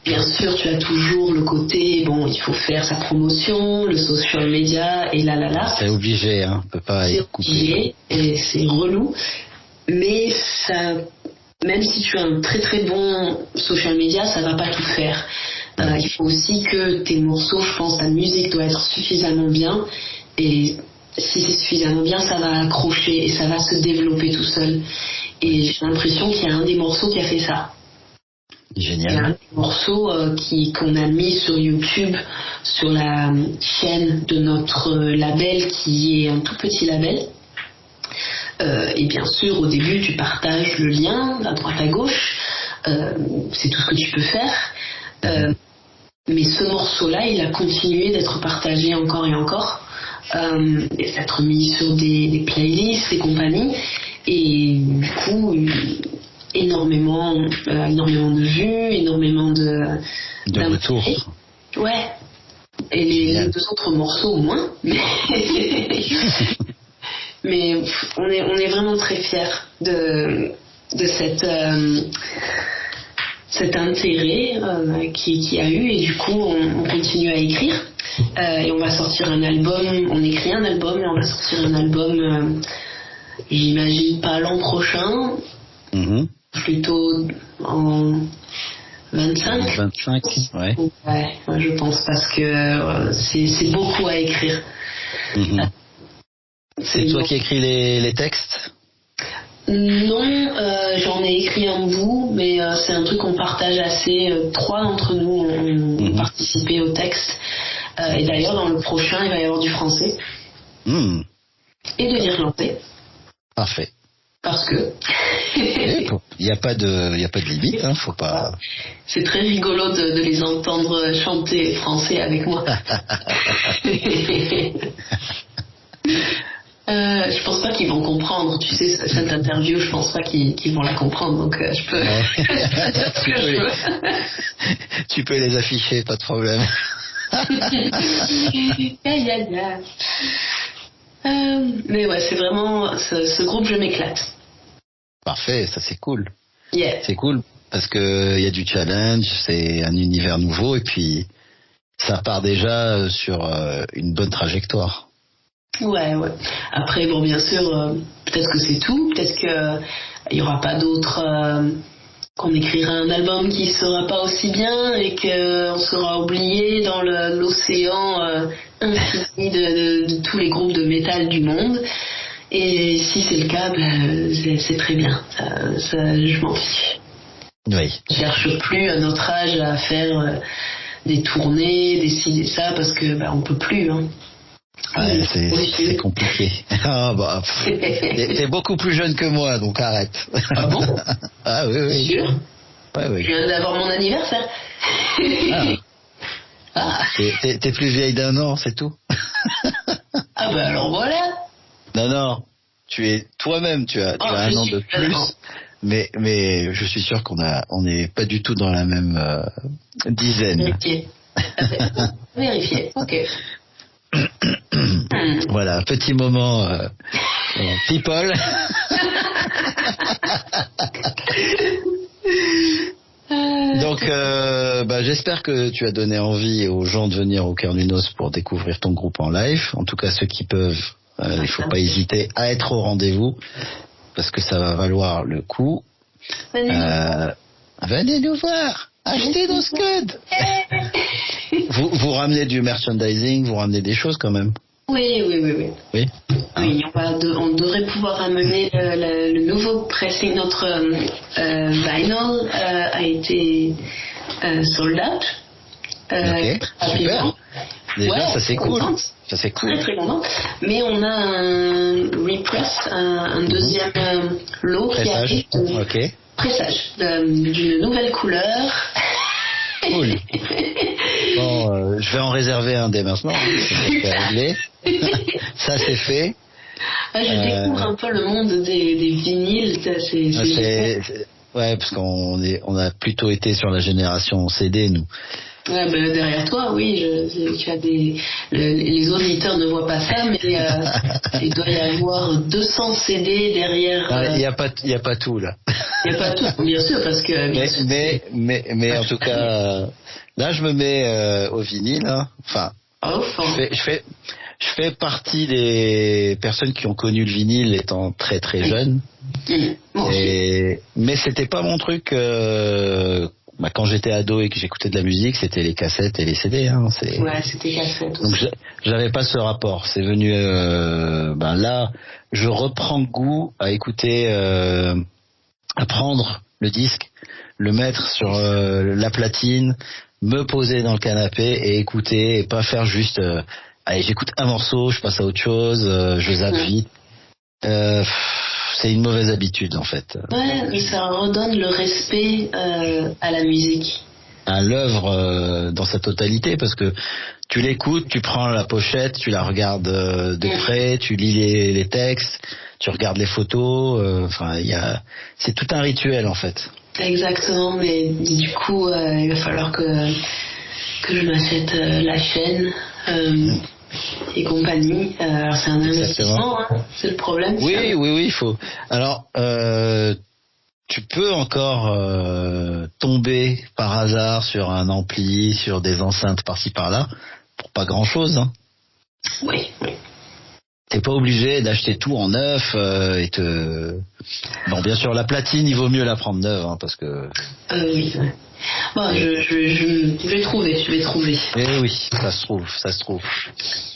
Bien sûr, tu as toujours le côté, bon, il faut faire sa promotion, le social media et là. C'est obligé, hein, on peut pas y couper. C'est obligé et c'est relou, mais ça, même si tu as un très très bon social media, ça va pas tout faire. Il faut aussi que tes morceaux, je pense, ta musique doit être suffisamment bien, et si c'est suffisamment bien, ça va accrocher et ça va se développer tout seul. Et j'ai l'impression qu'il y a un des morceaux qui a fait ça. Génial. Il y a un des morceaux qu'on a mis sur YouTube, sur la chaîne de notre label, qui est un tout petit label. Et bien sûr, au début, tu partages le lien à droite à gauche. C'est tout ce que tu peux faire. Mais ce morceau-là, il a continué d'être partagé encore et encore, et d'être mis sur des playlists et compagnie. Et du coup, énormément de vues, énormément de retours. Ouais. Et les 2 autres morceaux au moins. Mais on est vraiment très fiers de cet intérêt qui a eu, et du coup on continue à écrire, et on va sortir un album. On écrit un album et on va sortir un album, j'imagine pas l'an prochain, plutôt en 25, ouais, je pense, parce que c'est beaucoup à écrire. C'est toi qui écris les textes? Non, j'en ai écrit un bout, mais c'est un truc qu'on partage assez. 3 d'entre nous ont participé au texte. Et d'ailleurs, dans le prochain, il va y avoir du français. Et de l'irlandais. Parfait. Parce que... Il n'y a pas de limite, hein, faut pas... C'est très rigolo de les entendre chanter français avec moi. Je pense pas qu'ils vont comprendre, tu sais, cette interview, je pense pas qu'ils vont la comprendre, donc je peux dire ce que je veux. Tu peux les afficher, pas de problème. Mais ouais, c'est vraiment, ce groupe, je m'éclate. Parfait, ça c'est cool. Yeah. C'est cool parce que y a du challenge, c'est un univers nouveau, et puis ça part déjà sur une bonne trajectoire. Ouais. Après, bon, bien sûr, peut-être que c'est tout. Peut-être qu'il n'y aura pas d'autres... qu'on écrira un album qui ne sera pas aussi bien et qu'on sera oublié dans l'océan infini de tous les groupes de métal du monde. Et si c'est le cas, c'est très bien. Je m'en fiche. Oui. Je ne cherche plus à notre âge à faire des tournées, des ci, des ça, parce que on peut plus. Hein. Ouais, c'est compliqué. T'es beaucoup plus jeune que moi, donc arrête. Ah bon? Ah oui. Sûr? Ouais. Je viens d'avoir mon anniversaire. T'es plus vieille d'1 an, c'est tout. Ah alors voilà. Non, tu es toi-même, tu as 1 an de plus. Mais je suis sûr qu'on n'est pas du tout dans la même dizaine. Ok. Vérifier, ok. Voilà, petit moment people. Donc, j'espère que tu as donné envie aux gens de venir au Cœur du Nos pour découvrir ton groupe en live. En tout cas, ceux qui peuvent, il ne faut pas hésiter à être au rendez-vous parce que ça va valoir le coup. Venez nous voir, achetez nos scuds. Vous ramenez du merchandising, vous ramenez des choses quand même. Oui. Oui. Oui, on devrait pouvoir amener le nouveau pressing. Notre vinyl a été sold out. Ok, super. Déjà, ça c'est cool. Ça c'est cool. Très content. Mais on a un repress, un deuxième lot Pressage. qui arrive. Ok. Pressage d'une nouvelle couleur. Cool. Bon, je vais en réserver un dès maintenant. C'est réglé. Ça c'est fait. Je découvre un peu le monde des vinyles. Ouais, parce on a plutôt été sur la génération CD, nous. Ouais, derrière toi, oui, tu as les auditeurs ne voient pas ça, mais il doit y avoir 200 CD derrière. Il y a pas tout là. Il n'y a pas tout, bien sûr, parce que. Mais en tout cas, là je me mets au vinyle. Hein. Enfin, je fais partie des personnes qui ont connu le vinyle étant très très jeune. Mais c'était pas mon truc. Quand j'étais ado et que j'écoutais de la musique, c'était les cassettes et les CD. Hein, ouais, c'était cassettes aussi. Donc j'avais pas ce rapport. C'est venu là, je reprends goût à écouter, à prendre le disque, le mettre sur la platine, me poser dans le canapé et écouter et pas faire juste allez, j'écoute un morceau, je passe à autre chose, je zappe vite. C'est une mauvaise habitude en fait. Ouais, mais ça redonne le respect à la musique. À l'œuvre dans sa totalité, parce que tu l'écoutes, tu prends la pochette, tu la regardes de près, tu lis les textes, tu regardes les photos. C'est tout un rituel en fait. Exactement, mais du coup, il va falloir que je m'achète la chaîne. Et compagnie, alors c'est un investissement, hein, c'est le problème. Oui, il faut. Alors, tu peux encore tomber par hasard sur un ampli, sur des enceintes par-ci par-là, pour pas grand-chose. Hein. Oui. T'es pas obligé d'acheter tout en neuf Bon, bien sûr, la platine, il vaut mieux la prendre neuve, hein, parce que. Oui. Bon, je vais trouver. Eh oui, ça se trouve.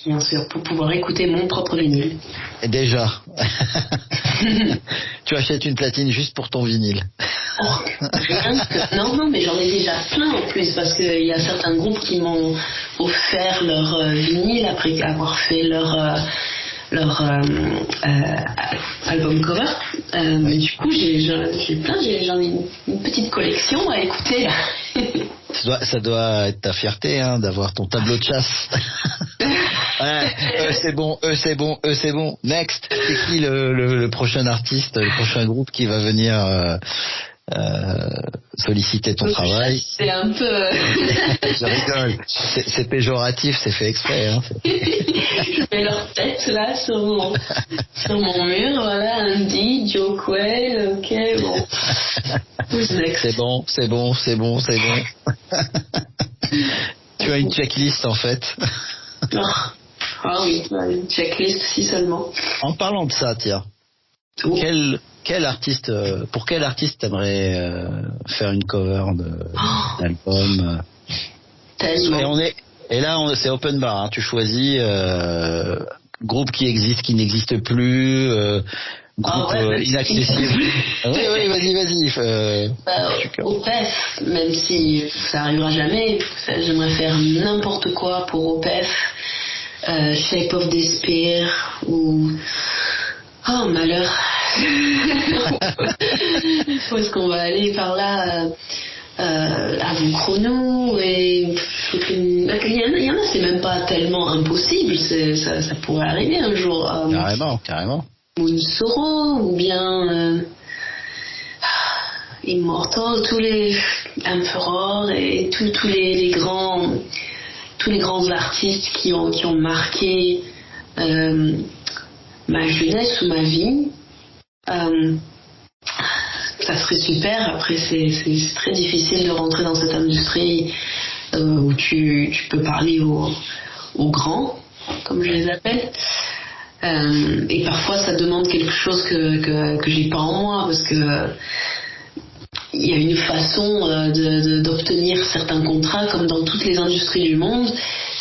Bien sûr, pour pouvoir écouter mon propre vinyle. Et déjà. Tu achètes une platine juste pour ton vinyle. Non, mais j'en ai déjà plein en plus, parce qu'il y a certains groupes qui m'ont offert leur vinyle après avoir fait leur album cover. Mais du coup, j'en ai une petite collection à écouter là. Ça doit être ta fierté, hein, d'avoir ton tableau de chasse. Ouais, c'est bon. Next. C'est qui le prochain artiste, le prochain groupe qui va venir solliciter ton travail? C'est un peu. Je rigole. C'est péjoratif, c'est fait exprès. Hein. Je mets leur tête là sur mon mur, voilà, Andy, Joe Quayle, ok, bon. Who's next? C'est bon. Tu as une checklist en fait. Ah oui, une checklist si seulement. En parlant de ça, tiens. Oh. Quel artiste, pour quel artiste t'aimerais faire une cover d'album? Tellement. Et là, c'est open bar. Hein, tu choisis groupe qui existe, qui n'existe plus, groupe inaccessible. Oui, vas-y. OPEF, même si ça arrivera jamais, j'aimerais faire n'importe quoi pour OPEF. Shape of Despair ou oh malheur. Où est-ce qu'on va aller par là? Avant Chrono et il y en a, c'est même pas tellement impossible, ça pourrait arriver un jour. Carrément. Moonsoro ou bien Immortal, tous les Emperor et tous les grands artistes qui ont marqué ma jeunesse ou ma vie. Ça serait super. Après, c'est très difficile de rentrer dans cette industrie où tu peux parler aux grands, comme je les appelle. Et parfois, ça demande quelque chose que j'ai pas en moi, parce que il y a une façon d'obtenir certains contrats, comme dans toutes les industries du monde,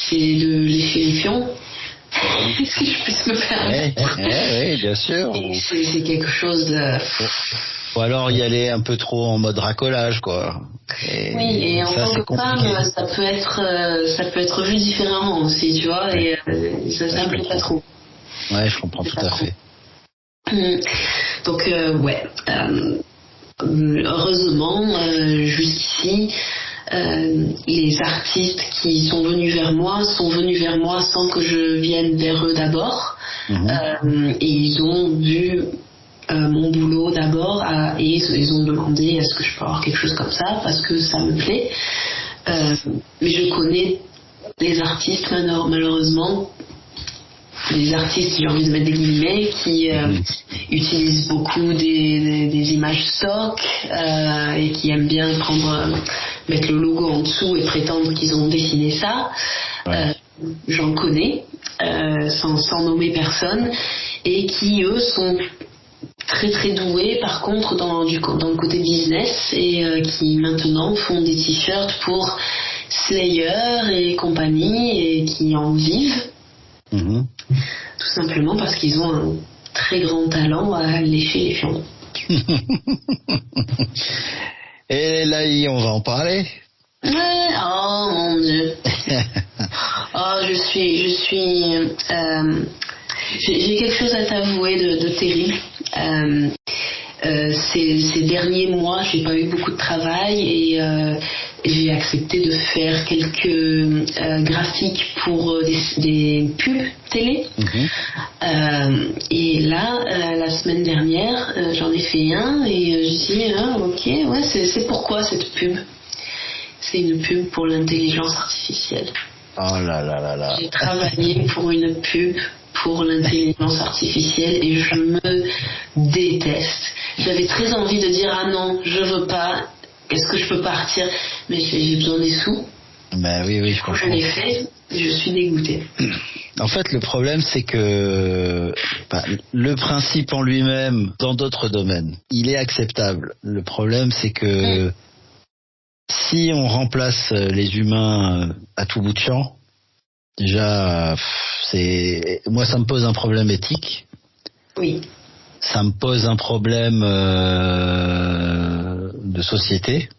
c'est de lécher les pions. Si je puisse me permettre. Oui, bien sûr. C'est quelque chose de... Ou alors y aller un peu trop en mode racolage, quoi. Et en tant que femme, ça peut être vu différemment aussi, tu vois, et ça me plaît pas trop. Ouais, je comprends tout à fait. Donc, heureusement, jusqu'ici, les artistes qui sont venus vers moi sans que je vienne vers eux d'abord. Et ils ont vu mon boulot d'abord et ils ont demandé est-ce que je peux avoir quelque chose comme ça, parce que ça me plaît. Mais je connais les artistes, malheureusement, les artistes, j'ai envie de mettre des guillemets, qui utilisent beaucoup des images stock et qui aiment bien mettre le logo en dessous et prétendre qu'ils ont dessiné ça. J'en connais, sans nommer personne, et qui eux sont très très doués par contre dans le côté business, et qui maintenant font des t-shirts pour Slayer et compagnie, et qui en vivent. Tout simplement parce qu'ils ont un très grand talent à lécher les fions. Et là, on va en parler. Oh mon Dieu. J'ai quelque chose à t'avouer de terrible. Ces derniers mois, j'ai pas eu beaucoup de travail, et j'ai accepté de faire quelques graphiques pour des pubs télé. Et là, la semaine dernière, j'en ai fait un, et j'ai dit ok, ouais, c'est pourquoi cette pub? C'est une pub pour l'intelligence artificielle. Oh là là là là. J'ai travaillé pour une pub pour l'intelligence artificielle et je me déteste. J'avais très envie de dire non, je veux pas, est-ce que je peux partir, mais j'ai besoin des sous. Ben oui, je comprends. Je l'ai fait, je suis dégoûtée. En fait, le problème, c'est que le principe en lui-même, dans d'autres domaines, il est acceptable. Le problème, c'est que si on remplace les humains à tout bout de champ, déjà, moi, ça me pose un problème éthique. Oui. Ça me pose un problème de société.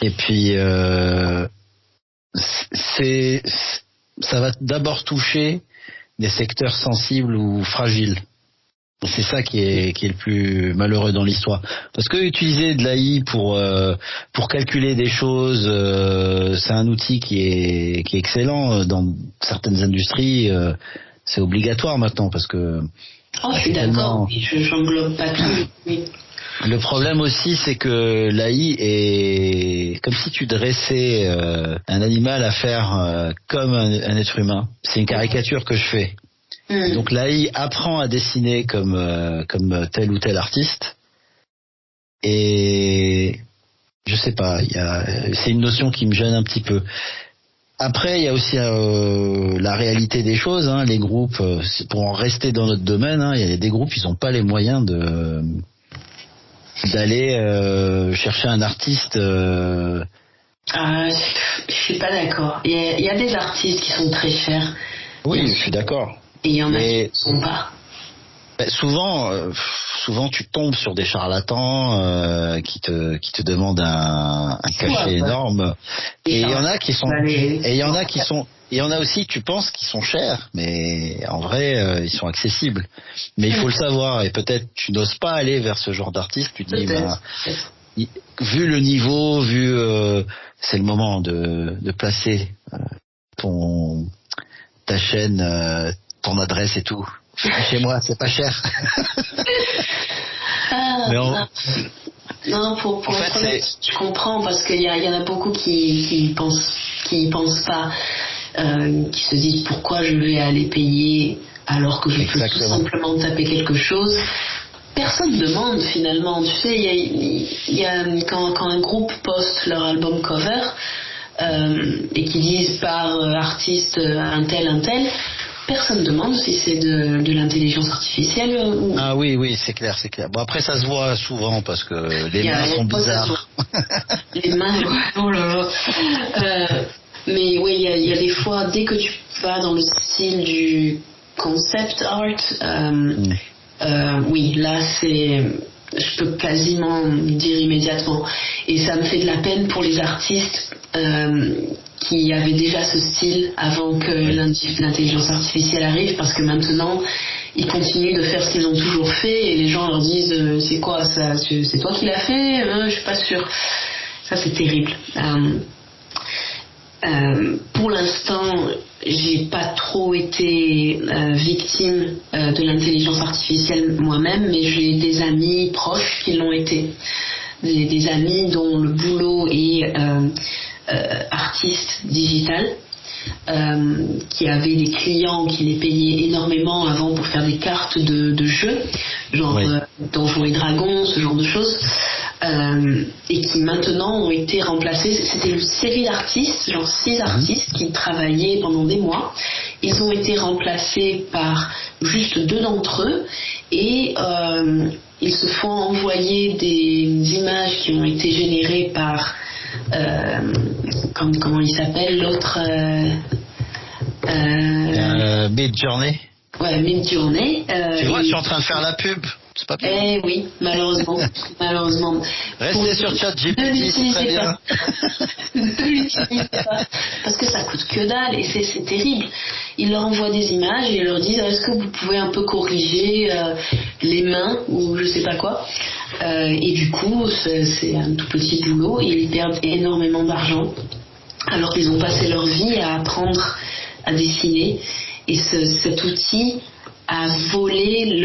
Et puis, ça va d'abord toucher des secteurs sensibles ou fragiles. C'est ça qui est le plus malheureux dans l'histoire. Parce que utiliser de l'AI pour calculer des choses, c'est un outil qui est excellent dans certaines industries. C'est obligatoire maintenant parce que. Oh, je suis d'accord. J'englobe pas tout. Oui. Le problème aussi, c'est que l'AI est comme si tu dressais un animal à faire comme un être humain. C'est une caricature que je fais. Donc l'AI apprend à dessiner comme tel ou tel artiste, et je sais pas, c'est une notion qui me gêne un petit peu. Après, il y a aussi la réalité des choses. Hein, les groupes, pour en rester dans notre domaine, hein, il y a des groupes, ils n'ont pas les moyens d'aller chercher un artiste. Je suis pas d'accord. Il y a des artistes qui sont très chers. Oui, je suis d'accord. Et il y en a qui ne sont pas. Souvent tu tombes sur des charlatans qui te demandent un cachet énorme. Et il y en a qui sont il y en a aussi, tu penses qu'ils sont chers, mais en vrai ils sont accessibles. Mais il faut le savoir, et peut-être tu n'oses pas aller vers ce genre d'artiste. Tu te dis vu le niveau, c'est le moment de placer ta chaîne, ton adresse et tout. Chez moi, c'est pas cher. Mais non, pour en fait, honnête, je comprends parce qu'il y en a beaucoup qui pensent pas, qui se disent pourquoi je vais aller payer alors que je peux tout simplement taper quelque chose. Personne ne demande finalement. Tu sais, il y a quand un groupe poste leur album cover et qu'ils disent par artiste un tel. Personne ne demande si c'est de l'intelligence artificielle ou... Ah oui, c'est clair. Bon, après, ça se voit souvent parce que les mains sont bizarres. Les mains, oh là là. Mais oui, il y a des fois, dès que tu vas dans le style du concept art, oui, là, je peux quasiment dire immédiatement. Et ça me fait de la peine pour les artistes qui avaient déjà ce style avant que l'intelligence artificielle arrive, parce que maintenant ils continuent de faire ce qu'ils ont toujours fait et les gens leur disent c'est quoi ça, c'est toi qui l'as fait, je suis pas sûre. Ça c'est terrible. Pour l'instant, j'ai pas trop été victime de l'intelligence artificielle moi-même, mais j'ai des amis proches qui l'ont été. Des amis dont le boulot est artiste digital, qui avaient des clients qui les payaient énormément avant pour faire des cartes de jeux, genre Donjons et Dragons, ce genre de choses, et qui maintenant ont été remplacés. C'était une série d'artistes, genre 6 artistes qui travaillaient pendant des mois. Ils ont été remplacés par juste 2 d'entre eux, et ils se font envoyer des images qui ont été générées par comment il s'appelle l'autre Midjourney. Ouais, Midjourney. Tu vois, je suis en train de faire la pub. C'est pas bien. Eh oui, malheureusement. Restez sur ChatGPT, c'est très bien. Ne l'utilisez pas. Parce que ça coûte que dalle et c'est terrible. Ils leur envoient des images et ils leur disent est-ce que vous pouvez un peu corriger les mains ou je sais pas quoi. Et du coup, c'est un tout petit boulot et ils perdent énormément d'argent. Alors qu'ils ont passé leur vie à apprendre à dessiner. Et cet outil a volé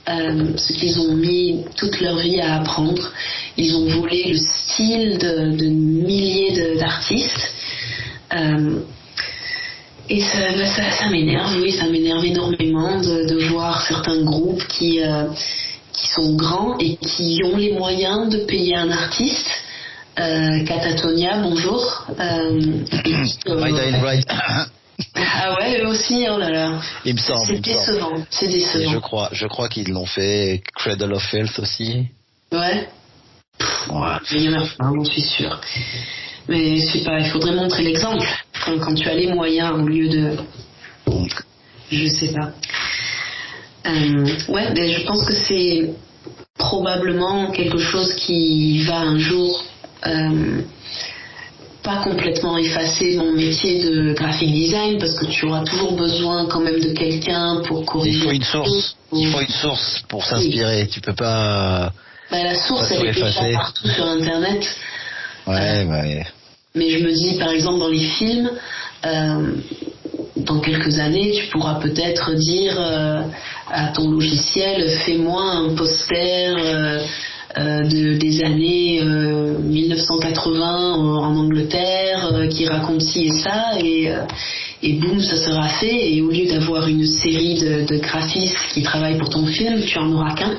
ce qu'ils ont mis toute leur vie à apprendre. Ils ont volé le style de milliers d'artistes. Et ça m'énerve, oui, ça m'énerve énormément de voir certains groupes qui sont grands et qui ont les moyens de payer un artiste. Catatonia, bonjour. Ah ouais, eux aussi, oh là là. Il me semble. C'est décevant. Je crois qu'ils l'ont fait. Cradle of Filth aussi. Ouais. Il y en a plein, j'en suis sûre. Mais je sais pas, il faudrait montrer l'exemple. Quand tu as les moyens au lieu de... Je sais pas. Ouais, mais je pense que c'est probablement quelque chose qui va un jour... pas complètement effacer mon métier de graphic design parce que tu auras toujours besoin quand même de quelqu'un pour corriger. Il faut une source pour s'inspirer. Tu peux pas. La source elle est déjà partout sur internet. Ouais. Mais je me dis par exemple dans les films, dans quelques années tu pourras peut-être dire à ton logiciel fais-moi un poster. Des années 1980 en Angleterre qui raconte ci et ça et boum ça sera fait et au lieu d'avoir une série de graphistes qui travaillent pour ton film tu en auras qu'un.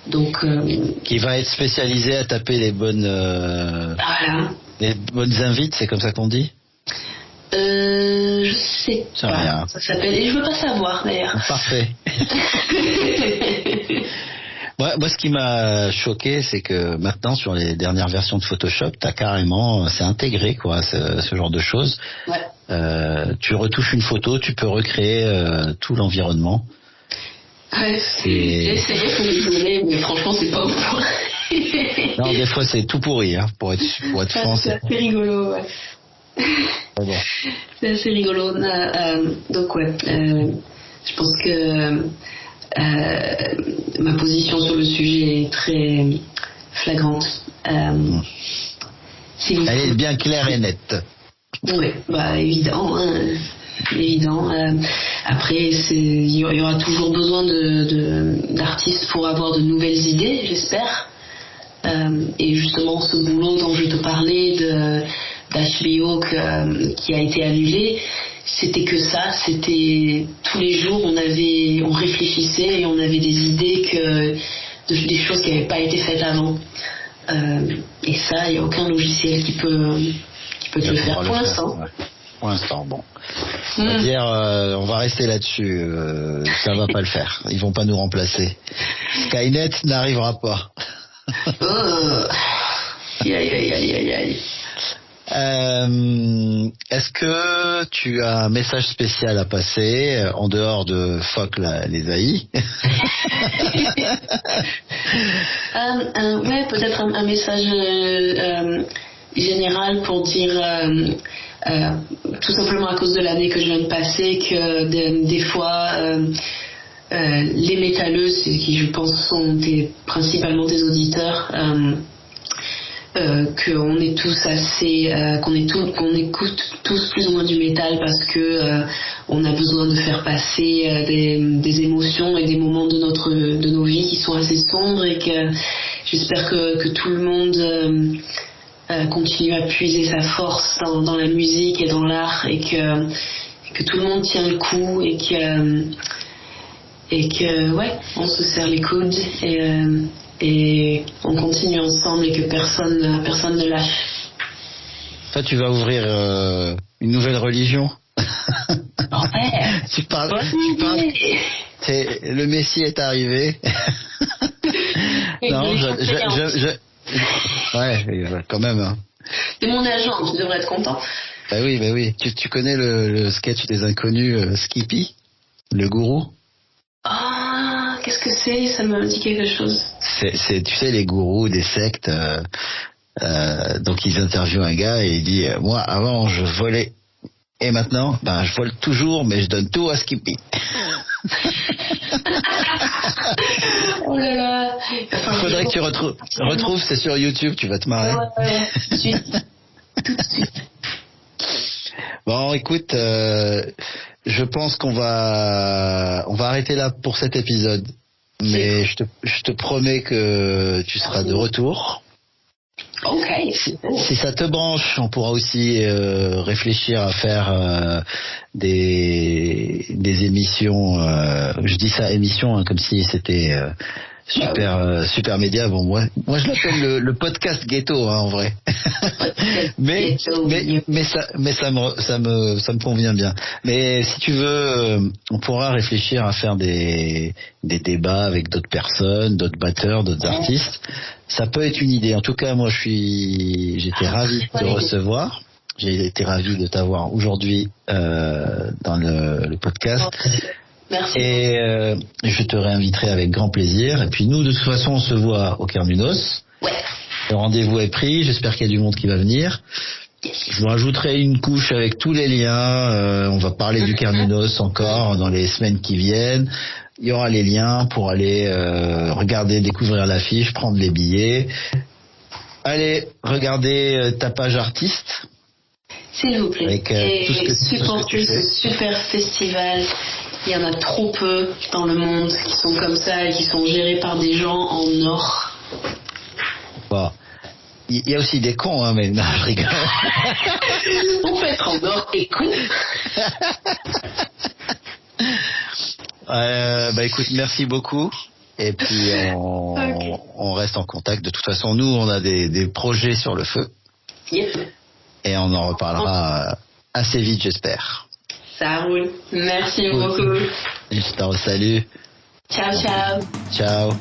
Donc qui va être spécialisé à taper les bonnes les bonnes invites, c'est comme ça qu'on dit. Je sais pas. Rien. Ça s'appelle et je veux pas savoir d'ailleurs. Parfait. Moi, ce qui m'a choqué, c'est que maintenant, sur les dernières versions de Photoshop, c'est intégré, quoi, ce genre de choses. Ouais. Tu retouches une photo, tu peux recréer tout l'environnement. Ouais, j'ai essayé, faut désolé, mais franchement, c'est pas ouf. Non, des fois, c'est tout pourri, hein, pour être franc. C'est assez rigolo, ouais. Bon. C'est assez rigolo. Donc, ouais, je pense que ma position sur le sujet est très flagrante. Elle est bien claire et nette. Oui, évident. Évident. Après, il y aura toujours besoin d'artistes pour avoir de nouvelles idées, j'espère. Et justement, ce boulot dont je te parlais d'HBO qui a été annulé, c'était que ça. C'était tous les jours, on réfléchissait et on avait des idées des choses qui n'avaient pas été faites avant. Et ça, il n'y a aucun logiciel qui peut te le faire pour l'instant. Ouais. Pour l'instant, bon. On va rester là-dessus. Ça va pas le faire. Ils vont pas nous remplacer. Skynet n'arrivera pas. Aïe. Est-ce que tu as un message spécial à passer en dehors de fuck les AI? Ouais, peut-être un message général pour dire tout simplement à cause de l'année que je viens de passer que des fois les métalleuses, qui je pense sont principalement des auditeurs, qu'on est tous assez qu'on écoute tous plus ou moins du métal parce que on a besoin de faire passer des émotions et des moments de nos vies qui sont assez sombres, et que j'espère que tout le monde continue à puiser sa force dans la musique et dans l'art, et que tout le monde tient le coup, et que ouais, on se serre les coudes et on continue ensemble, et que personne ne lâche. Toi, tu vas ouvrir une nouvelle religion. Ouais. Tu parles. Le Messie est arrivé. Non, ouais, quand même. Hein. C'est mon agent, tu devrais être content. Bah oui. Tu connais le sketch des inconnus, Skippy, le gourou? Ah, qu'est-ce que c'est? Ça me dit quelque chose. C'est tu sais, les gourous des sectes. Donc ils interviewent un gars et il dit moi avant je volais et maintenant je vole toujours, mais je donne tout à Skippy. Oh là là. Faudrait que tu retrouves, c'est sur YouTube, tu vas te marrer. Ouais, tout de suite. Bon, écoute, je pense qu'on va arrêter là pour cet épisode. Mais je te promets que tu seras de retour. Ok. Si ça te branche, on pourra aussi réfléchir à faire des émissions. Je dis ça émission comme si c'était super média. Bon, moi je l'appelle le podcast ghetto en vrai. mais ça me convient bien. Mais si tu veux, on pourra réfléchir à faire des débats avec d'autres personnes, d'autres batteurs, d'autres artistes. Ça peut être une idée. En tout cas, moi j'étais ravi de te recevoir. J'ai été ravi de t'avoir aujourd'hui dans le podcast. Merci. Et je te réinviterai avec grand plaisir. Et puis nous, de toute façon, on se voit au Carnunos. Ouais. Le rendez-vous est pris. J'espère qu'il y a du monde qui va venir. Je vous rajouterai une couche avec tous les liens. On va parler du Carnunos encore dans les semaines qui viennent. Il y aura les liens pour aller regarder, découvrir l'affiche, prendre les billets. Allez, regardez ta page artiste. S'il vous plaît. Avec, et supportez ce super festival. Il y en a trop peu dans le monde qui sont comme ça et qui sont gérés par des gens en or. Bon. Il y a aussi des cons, hein, mais non, je rigole. On peut être en or et con. Écoute, merci beaucoup. Et puis on reste en contact. De toute façon, nous, on a des projets sur le feu. Yep. Et on en reparlera assez vite, j'espère. Ça roule. Merci beaucoup. Je te salue. Ciao. Ciao.